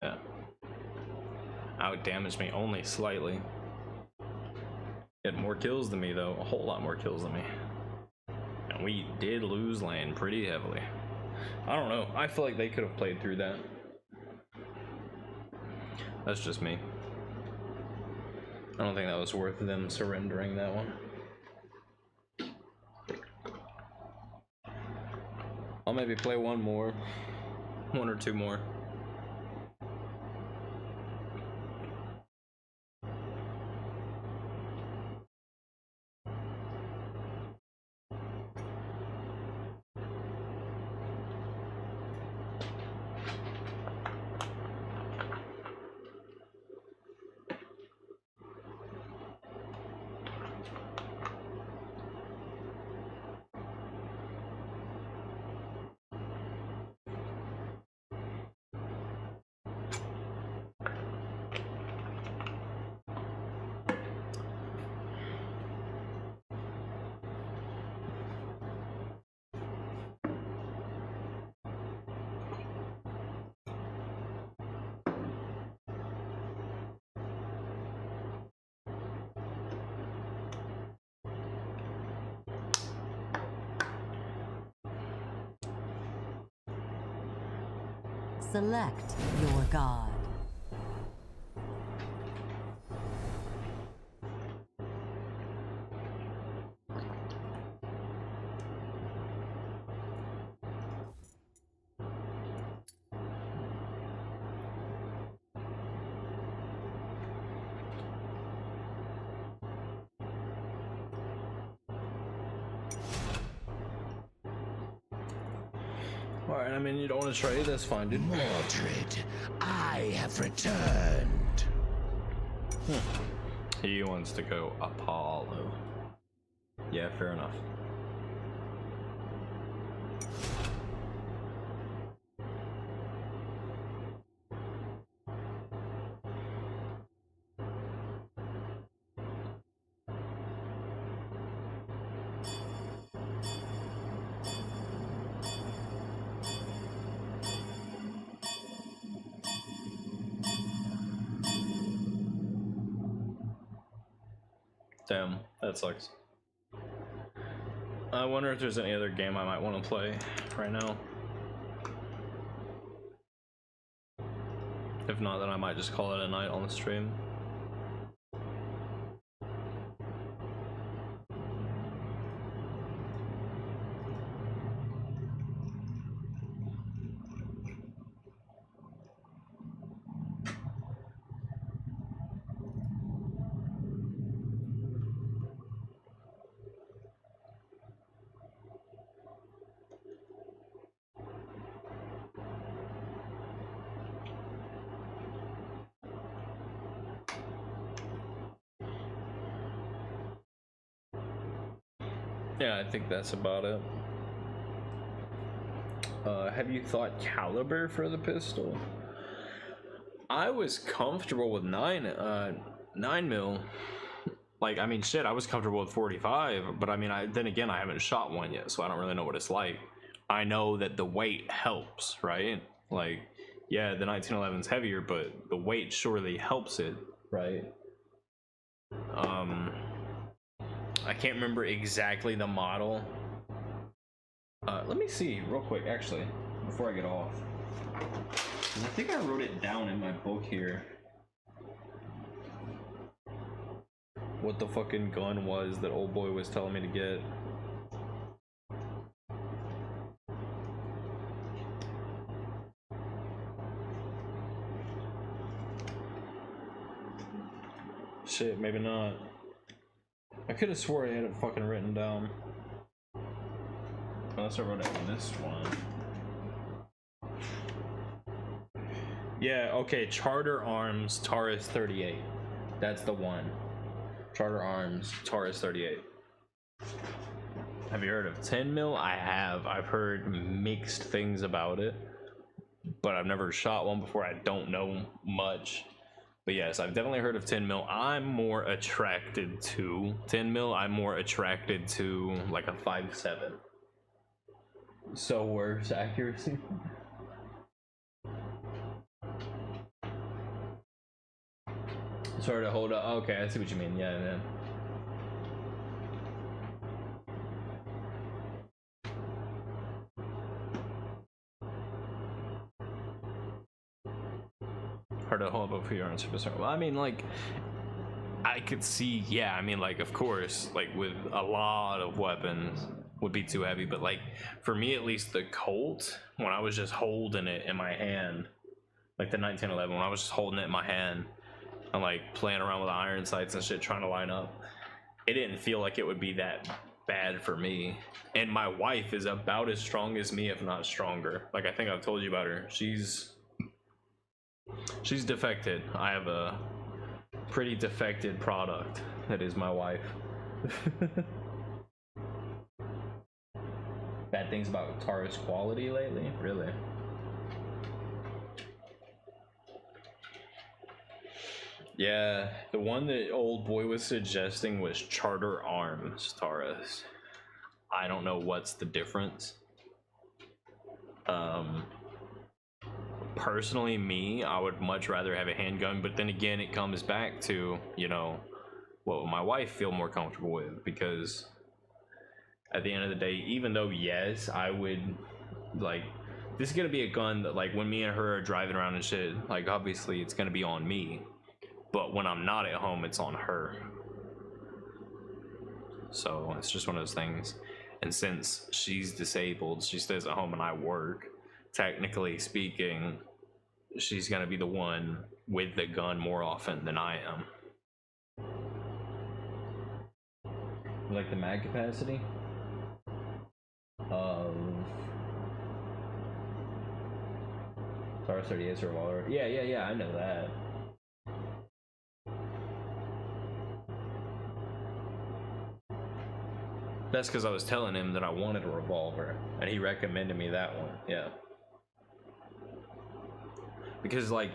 Yeah. Out damaged me only slightly. He had more kills than me though, a whole lot more kills than me. And we did lose lane pretty heavily. I don't know, I feel like they could have played through that. That's just me. I don't think that was worth them surrendering that one. I'll maybe play one more. One or two more. Select your god. Alright, I mean, you don't want to try it, that's fine, dude. Mordred, I have returned. He wants to go Apollo. Yeah, fair enough. Damn, that sucks. I wonder if there's any other game I might want to play right now. If not, then I might just call it a night on the stream. Yeah, I think that's about it. Have you thought caliber for the pistol? I was comfortable with 9 mil. Like, I mean, shit, I was comfortable with 45, but I mean, then again, I haven't shot one yet, so I don't really know what it's like. I know that the weight helps, right? Like, yeah, the 1911's heavier, but the weight surely helps it, right? I can't remember exactly the model. Let me see real quick, actually, before I get off. 'Cause I think I wrote it down in my book here. What the fucking gun was that old boy was telling me to get. Shit, maybe not. I could have swore I had it fucking written down. Unless I wrote it in this one. Yeah, okay, Charter Arms Taurus 38. That's the one. Charter Arms, Taurus 38. Have you heard of 10 mil? I have. I've heard mixed things about it, but I've never shot one before. I don't know much. But yes, I've definitely heard of 10 mil. I'm more attracted to 10 mil. I'm more attracted to like a 5.7. So worse accuracy. Sorry to hold up. Okay, I see what you mean. Yeah, man. Hard to hold up for your answer. Well, I mean, like, I could see, yeah, I mean, like, of course, like, with a lot of weapons would be too heavy, but, like, for me, at least, the Colt, when I was just holding it in my hand, like the 1911, when I was just holding it in my hand and, like, playing around with iron sights and shit, trying to line up, it didn't feel like it would be that bad for me. And my wife is about as strong as me, if not stronger. Like, I think I've told you about her. She's defected. I have a pretty defected product that is my wife. Bad things about Taurus quality lately? Really? Yeah, the one that old boy was suggesting was Charter Arms Taurus. I don't know what's the difference. Personally, me, I would much rather have a handgun, but then again, it comes back to, you know, what my wife feel more comfortable with, because at the end of the day, even though, yes, I would, like, this is gonna be a gun that, like, when me and her are driving around and shit, like, obviously it's gonna be on me, but when I'm not at home, it's on her. So it's just one of those things. And since she's disabled, she stays at home and I work, technically speaking, she's gonna be the one with the gun more often than I am. Like the mag capacity of Taurus 38's revolver. Yeah, I know that. That's because I was telling him that I wanted a revolver, and he recommended me that one. Yeah. Because, like,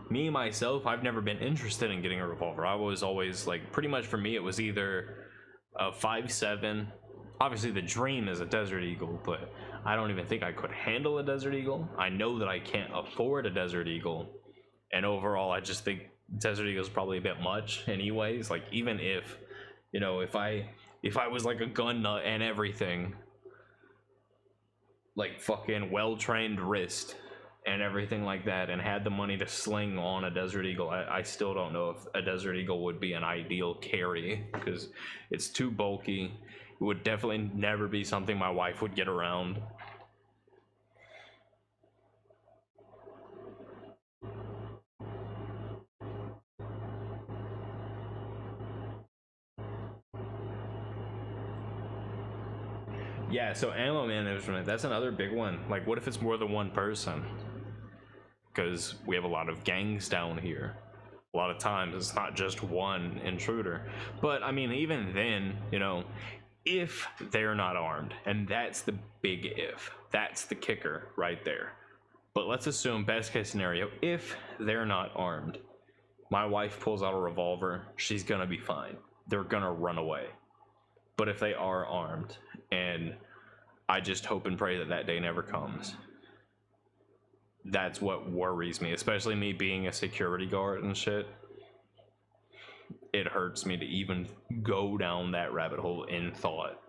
me myself, I've never been interested in getting a revolver. I was always, like, pretty much for me, it was either a 5.7. Obviously, the dream is a Desert Eagle, but I don't even think I could handle a Desert Eagle. I know that I can't afford a Desert Eagle, and overall, I just think Desert Eagle is probably a bit much anyways. Like, even if, you know, if I was like a gun nut and everything, like fucking well-trained wrist and everything like that, and had the money to sling on a Desert Eagle, I still don't know if a Desert Eagle would be an ideal carry, because it's too bulky. It would definitely never be something my wife would get around. Yeah, so ammo management, that's another big one. Like, what if it's more than one person? Because we have a lot of gangs down here. A lot of times it's not just one intruder. But I mean, even then, you know, if they're not armed, and that's the big if, that's the kicker right there. But let's assume best case scenario, if they're not armed, my wife pulls out a revolver, she's gonna be fine. They're gonna run away. But if they are armed, and I just hope and pray that that day never comes, that's what worries me, especially me being a security guard and shit. It hurts me to even go down that rabbit hole in thought.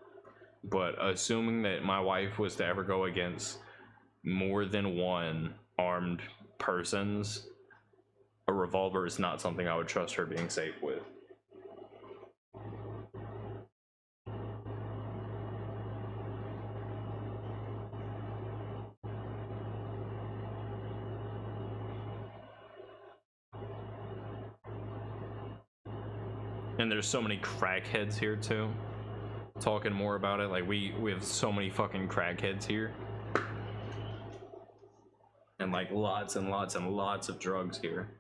But assuming that my wife was to ever go against more than one armed persons, a revolver is not something I would trust her being safe with. And there's so many crackheads here too. Talking more about it, like we have so many fucking crackheads here. And like lots and lots and lots of drugs here.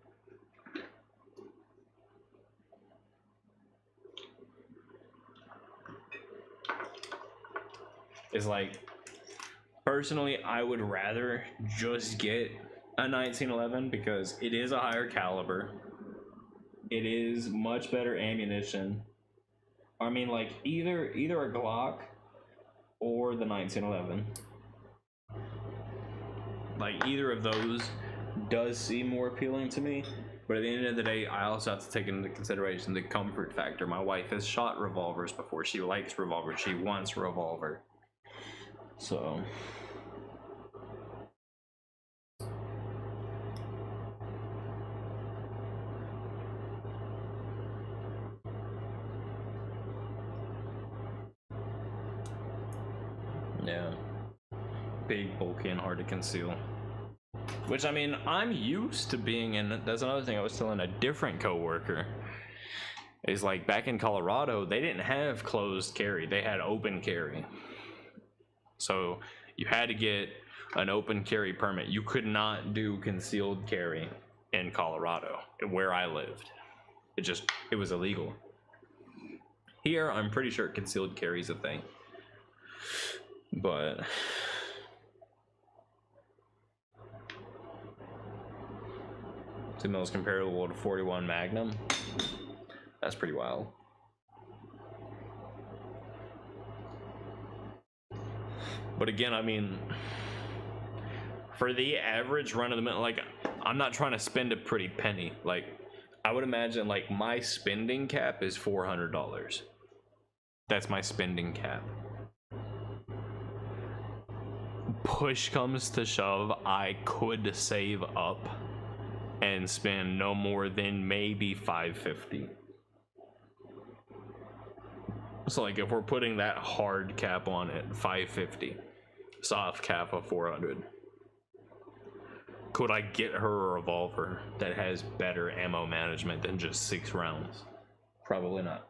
is like, personally, I would rather just get a 1911 because it is a higher caliber. It is much better ammunition. I mean, like, either a Glock or the 1911. Like, either of those does seem more appealing to me. But at the end of the day, I also have to take into consideration the comfort factor. My wife has shot revolvers before. She likes revolvers. She wants a revolver. So... yeah. Big, bulky, and hard to conceal. Which, I mean, I'm used to being in... That's another thing I was telling a different coworker. Is like, back in Colorado, they didn't have closed carry. They had open carry. So, you had to get an open carry permit. You could not do concealed carry in Colorado, where I lived. It was illegal. Here, I'm pretty sure concealed carry is a thing. But... 2 mils comparable to 41 Magnum. That's pretty wild. But again, I mean, for the average run of the mill, like, I'm not trying to spend a pretty penny. Like, I would imagine, like, my spending cap is $400. That's my spending cap. Push comes to shove, I could save up and spend no more than maybe $550. So like, if we're putting that hard cap on it, $550, soft cap of $400. Could I get her a revolver that has better ammo management than just 6 rounds? Probably not.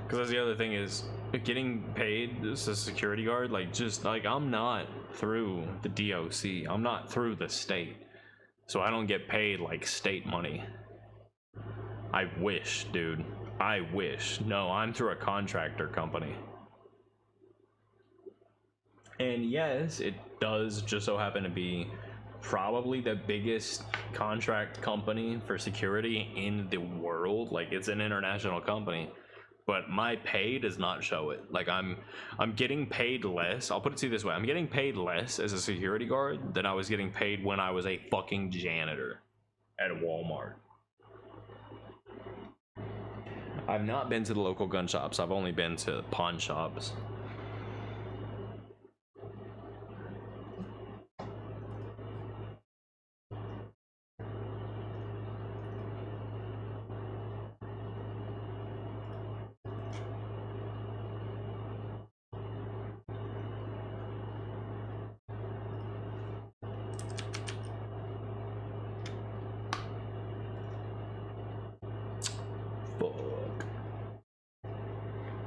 Because that's the other thing is, getting paid as a security guard, like, just, like, I'm not through the DOC. I'm not through the state. So I don't get paid, like, state money. I wish, dude. I wish. No, I'm through a contractor company. And yes, it does just so happen to be probably the biggest contract company for security in the world. Like, it's an international company. But my pay does not show it. Like, I'm getting paid less. I'll put it to you this way. I'm getting paid less as a security guard than I was getting paid when I was a fucking janitor at Walmart. I've not been to the local gun shops. I've only been to pawn shops.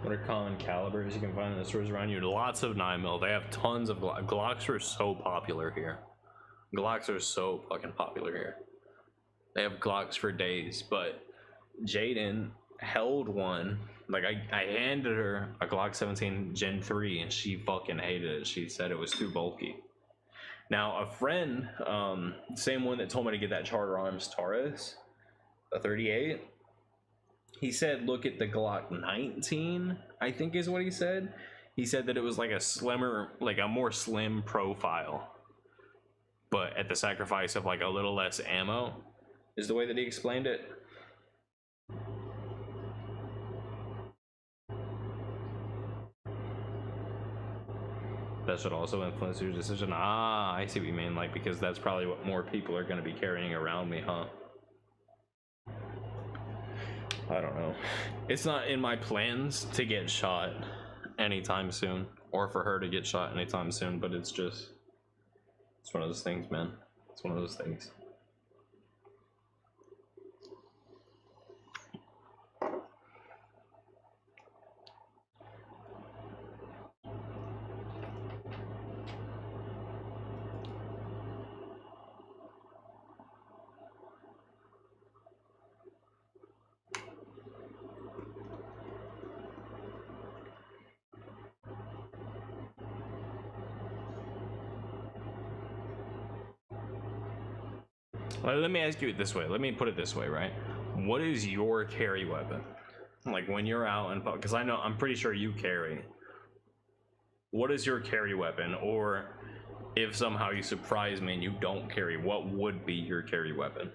What are common calibers you can find in the stores around you? Lots of 9mm. They have tons of Glocks are so popular here. Glocks are so fucking popular here. They have Glocks for days, but Jaden held one. Like, I handed her a Glock 17 Gen 3 and she fucking hated it. She said it was too bulky. Now, a friend, same one that told me to get that Charter Arms Taurus, a 38, he said, look at the Glock 19, I think is what he said. He said that it was like a slimmer, like a more slim profile, but at the sacrifice of like a little less ammo, is the way that he explained it. That should also influence your decision. Ah, I see what you mean. Like, because that's probably what more people are going to be carrying around me, huh? I don't know. It's not in my plans to get shot anytime soon, or for her to get shot anytime soon, but it's just, it's one of those things, man. It's one of those things. Well, let me ask you it this way. Let me put it this way, right? What is your carry weapon? Like when you're out and because I'm pretty sure you carry. What is your carry weapon? Or if somehow you surprise me and you don't carry, what would be your carry weapon?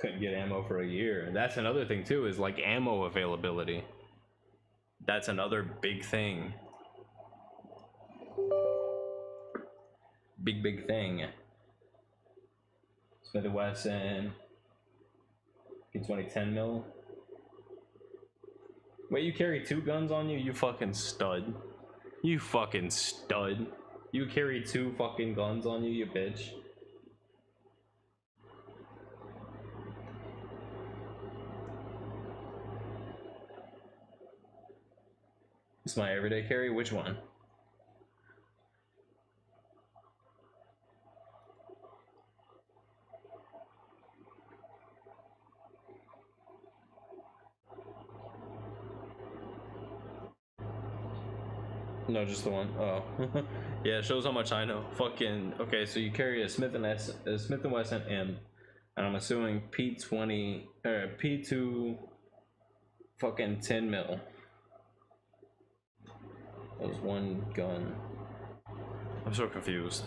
Couldn't get ammo for a year. That's another thing too, is like ammo availability. That's another big thing. Big thing. Smith & Wesson. P20 10 mil. Wait, you carry 2 guns on you? You fucking stud. You fucking stud. You carry 2 fucking guns on you, you bitch. It's my everyday carry? Which one? No, just the one. Oh. Yeah, it shows how much I know. Fucking okay, so you carry a Smith & Wesson M, and I'm assuming P20 or P2 fucking 10 mil. That was one gun. I'm so confused.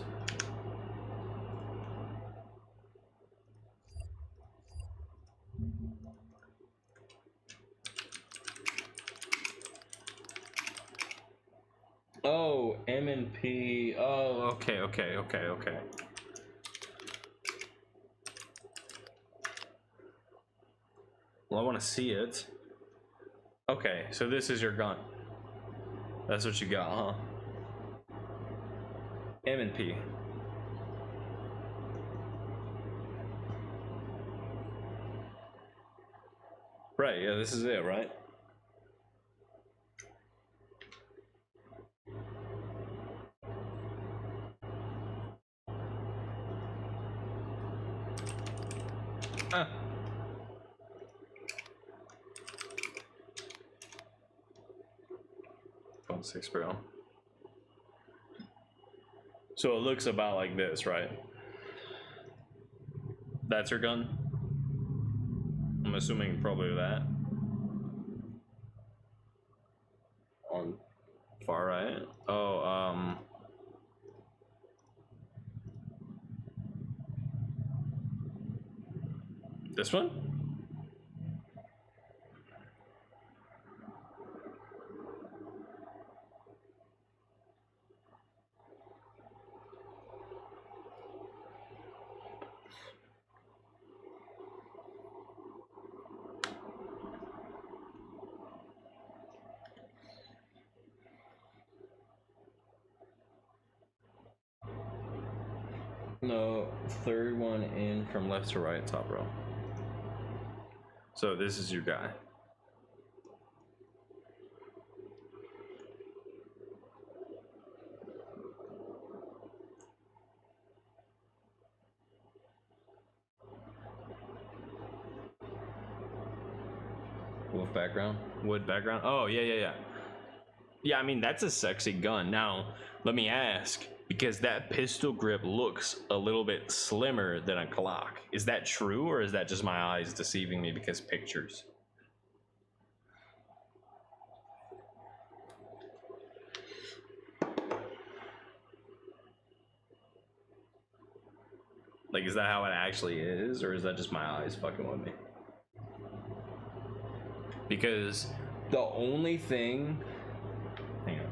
Oh, M and P. Oh, okay. Well, I want to see it. Okay, so this is your gun. That's what you got, huh? M and P. Right, yeah, this is it, right? Ah. 6 barrel. So it looks about like this, right? That's your gun? I'm assuming probably that. On far right. Oh, this one? No, third one in from left to right, top row. So this is your guy. Wolf background? Wood background? Oh, yeah. Yeah, I mean, that's a sexy gun. Now, let me ask, because that pistol grip looks a little bit slimmer than a Glock. Is that true, or is that just my eyes deceiving me because pictures? Like, is that how it actually is, or is that just my eyes fucking with me? Because the only thing... Hang on.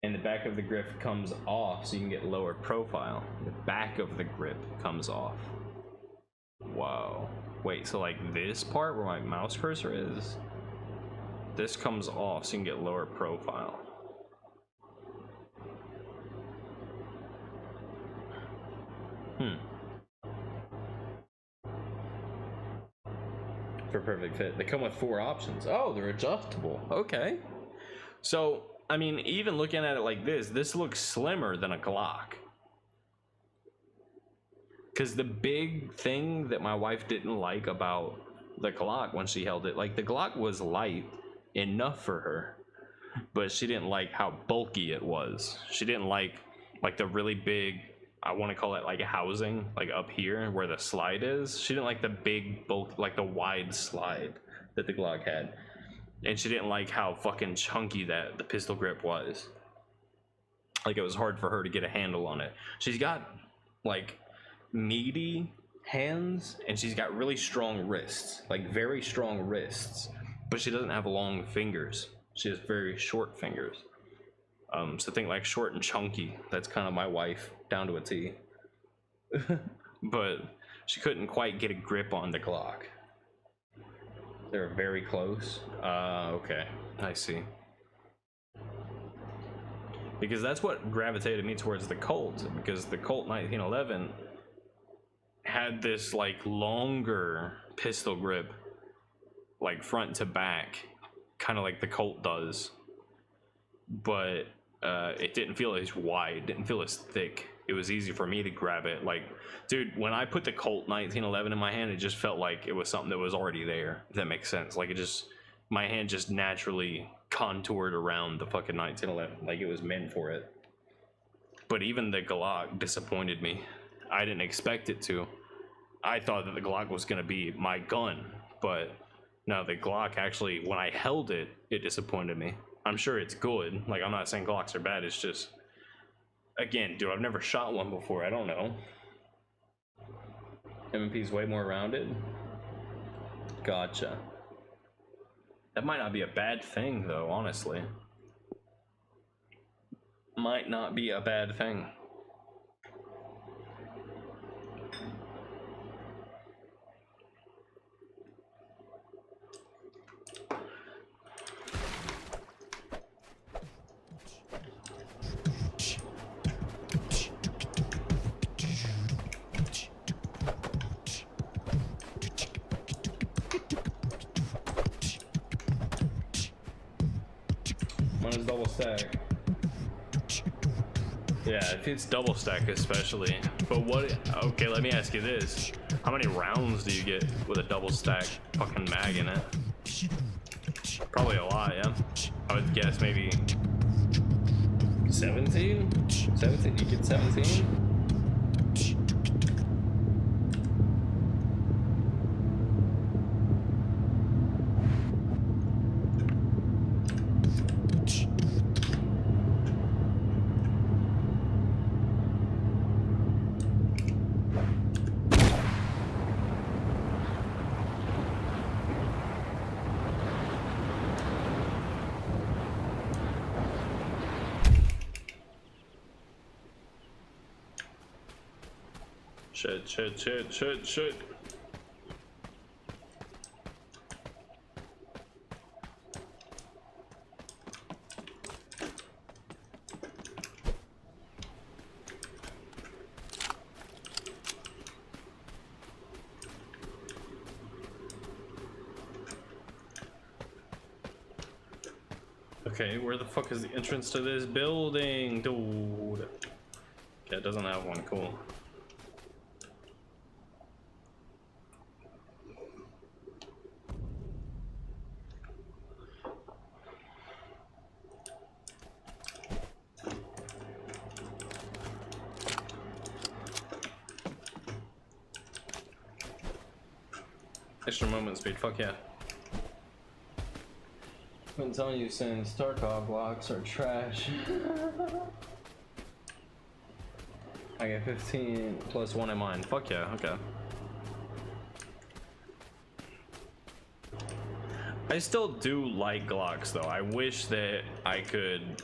And the back of the grip comes off so you can get lower profile. The back of the grip comes off. Wow. Wait, so like this part where my mouse cursor is, this comes off so you can get lower profile. For perfect fit. They come with 4 options. Oh, they're adjustable. Okay. So, I mean, even looking at it like this looks slimmer than a Glock. Because the big thing that my wife didn't like about the Glock when she held it. Like, the Glock was light enough for her, but she didn't like how bulky it was. She didn't like the really big, I want to call it like a housing, like up here where the slide is. She didn't like the big bulk, like the wide slide that the Glock had. And she didn't like how fucking chunky that the pistol grip was. Like, it was hard for her to get a handle on it. She's got like meaty hands and she's got really strong wrists, like very strong wrists, but she doesn't have long fingers. She has very short fingers. So think like short and chunky. That's kind of my wife down to a T. But she couldn't quite get a grip on the Glock. They're very close. Okay, I see. Because that's what gravitated me towards the Colt, because the Colt 1911 had this like longer pistol grip, like front to back, kind of like the Colt does, but it didn't feel as wide, didn't feel as thick. It was easy for me to grab it. Like, dude, when I put the Colt 1911 in my hand, it just felt like it was something that was already there, if that makes sense. Like, it just, my hand just naturally contoured around the fucking 1911, like it was meant for it. But even the Glock disappointed me. I didn't expect it to. I thought that the Glock was gonna be my gun, but no, the Glock actually, when I held it, it disappointed me. I'm sure it's good. Like, I'm not saying Glocks are bad. It's just, again, dude, I've never shot one before. I don't know. M&P's way more rounded. Gotcha. That might not be a bad thing, though, honestly. Might not be a bad thing. Mine is double stack. Yeah, if it's double stack especially. But what, okay, let me ask you this. How many rounds do you get with a double stack fucking mag in it? Probably a lot, yeah. I would guess maybe 17? 17? You get 17? Shit. Okay, where the fuck is the entrance to this building, dude? Okay, it doesn't have one, cool. Extra movement speed, fuck yeah. I've been telling you since Tarkov blocks are trash. I get 15 plus 1 in mine. Fuck yeah, okay. I still do like Glocks though. I wish that I could,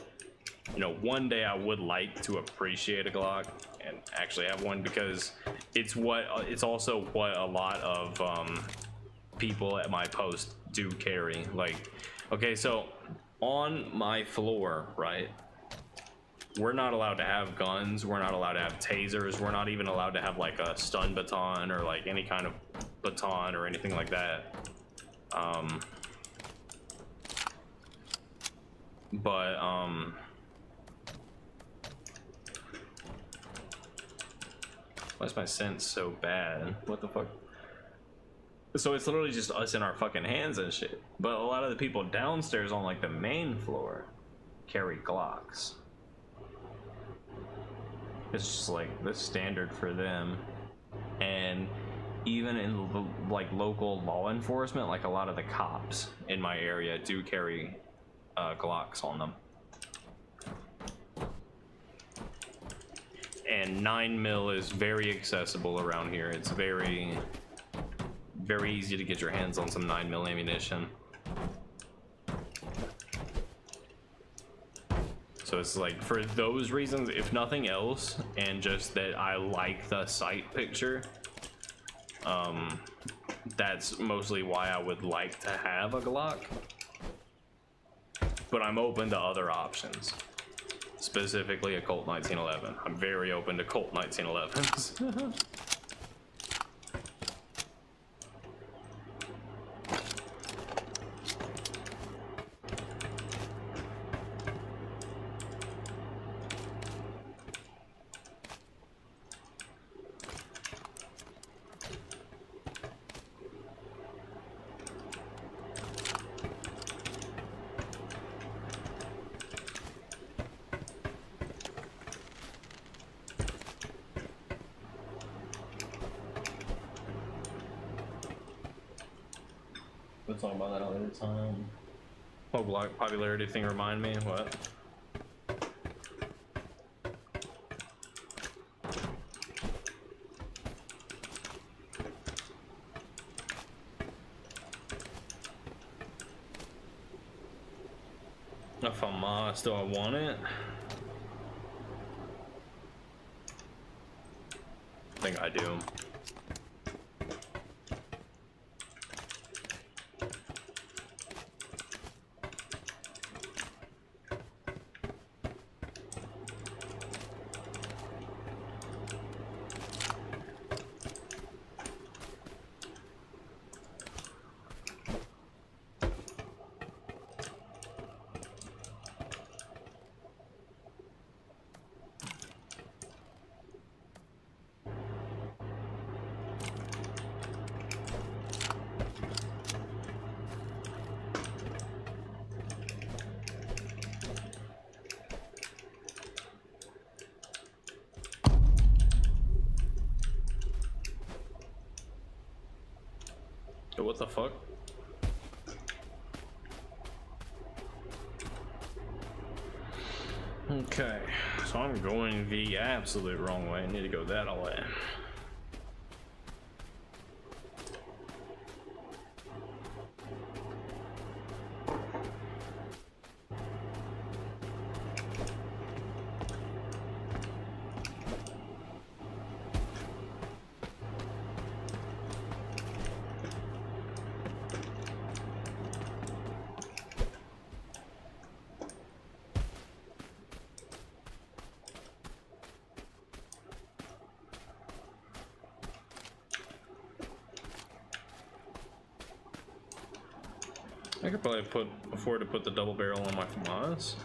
you know, one day I would like to appreciate a Glock and actually have one, because it's also what a lot of people at my post do carry. Like, okay, so on my floor, right, we're not allowed to have guns, we're not allowed to have tasers, we're not even allowed to have like a stun baton or like any kind of baton or anything like that. Why is my sense so bad? What the fuck? So it's literally just us in our fucking hands and shit. But a lot of the people downstairs on like the main floor carry Glocks. It's just like the standard for them. And even in like local law enforcement, like a lot of the cops in my area do carry Glocks on them. And 9mm is very accessible around here. It's very easy to get your hands on some 9mm ammunition. So it's like, for those reasons, if nothing else, and just that I like the sight picture, that's mostly why I would like to have a Glock. But I'm open to other options. Specifically a Colt 1911. I'm very open to Colt 1911s. We'll talk about that another time. Oh, block popularity thing remind me? What? If I'm do I want it? I think I do. What the fuck? Okay, so I'm going the absolute wrong way. I need to go that way. I could probably afford to put the double barrel on my FAMAS.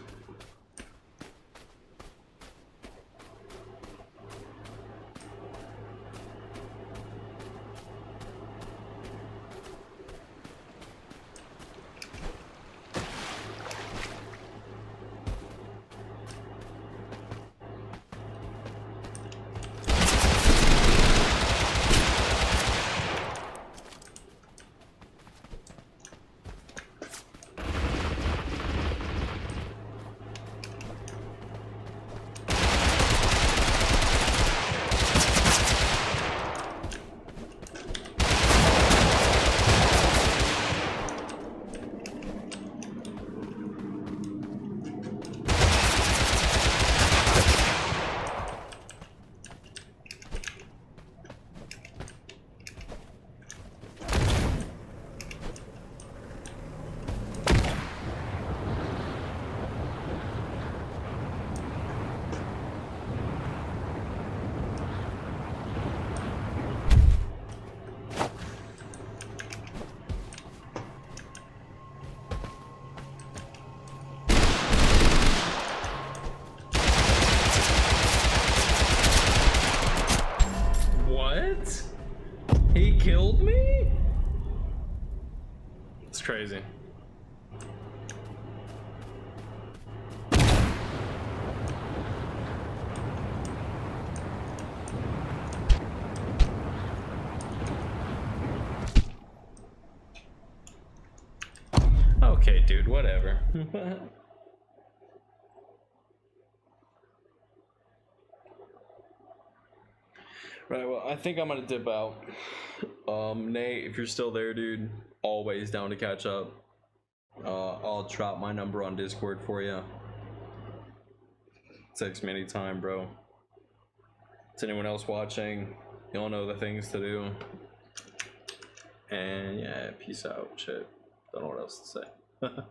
He killed me? crazy. Okay, dude, whatever. Right, well, I think I'm gonna dip out. Nate, if you're still there, dude, always down to catch up. I'll drop my number on Discord for you. Text me anytime, bro. Is anyone else watching? Y'all know the things to do. And yeah, peace out. Shit. Don't know what else to say.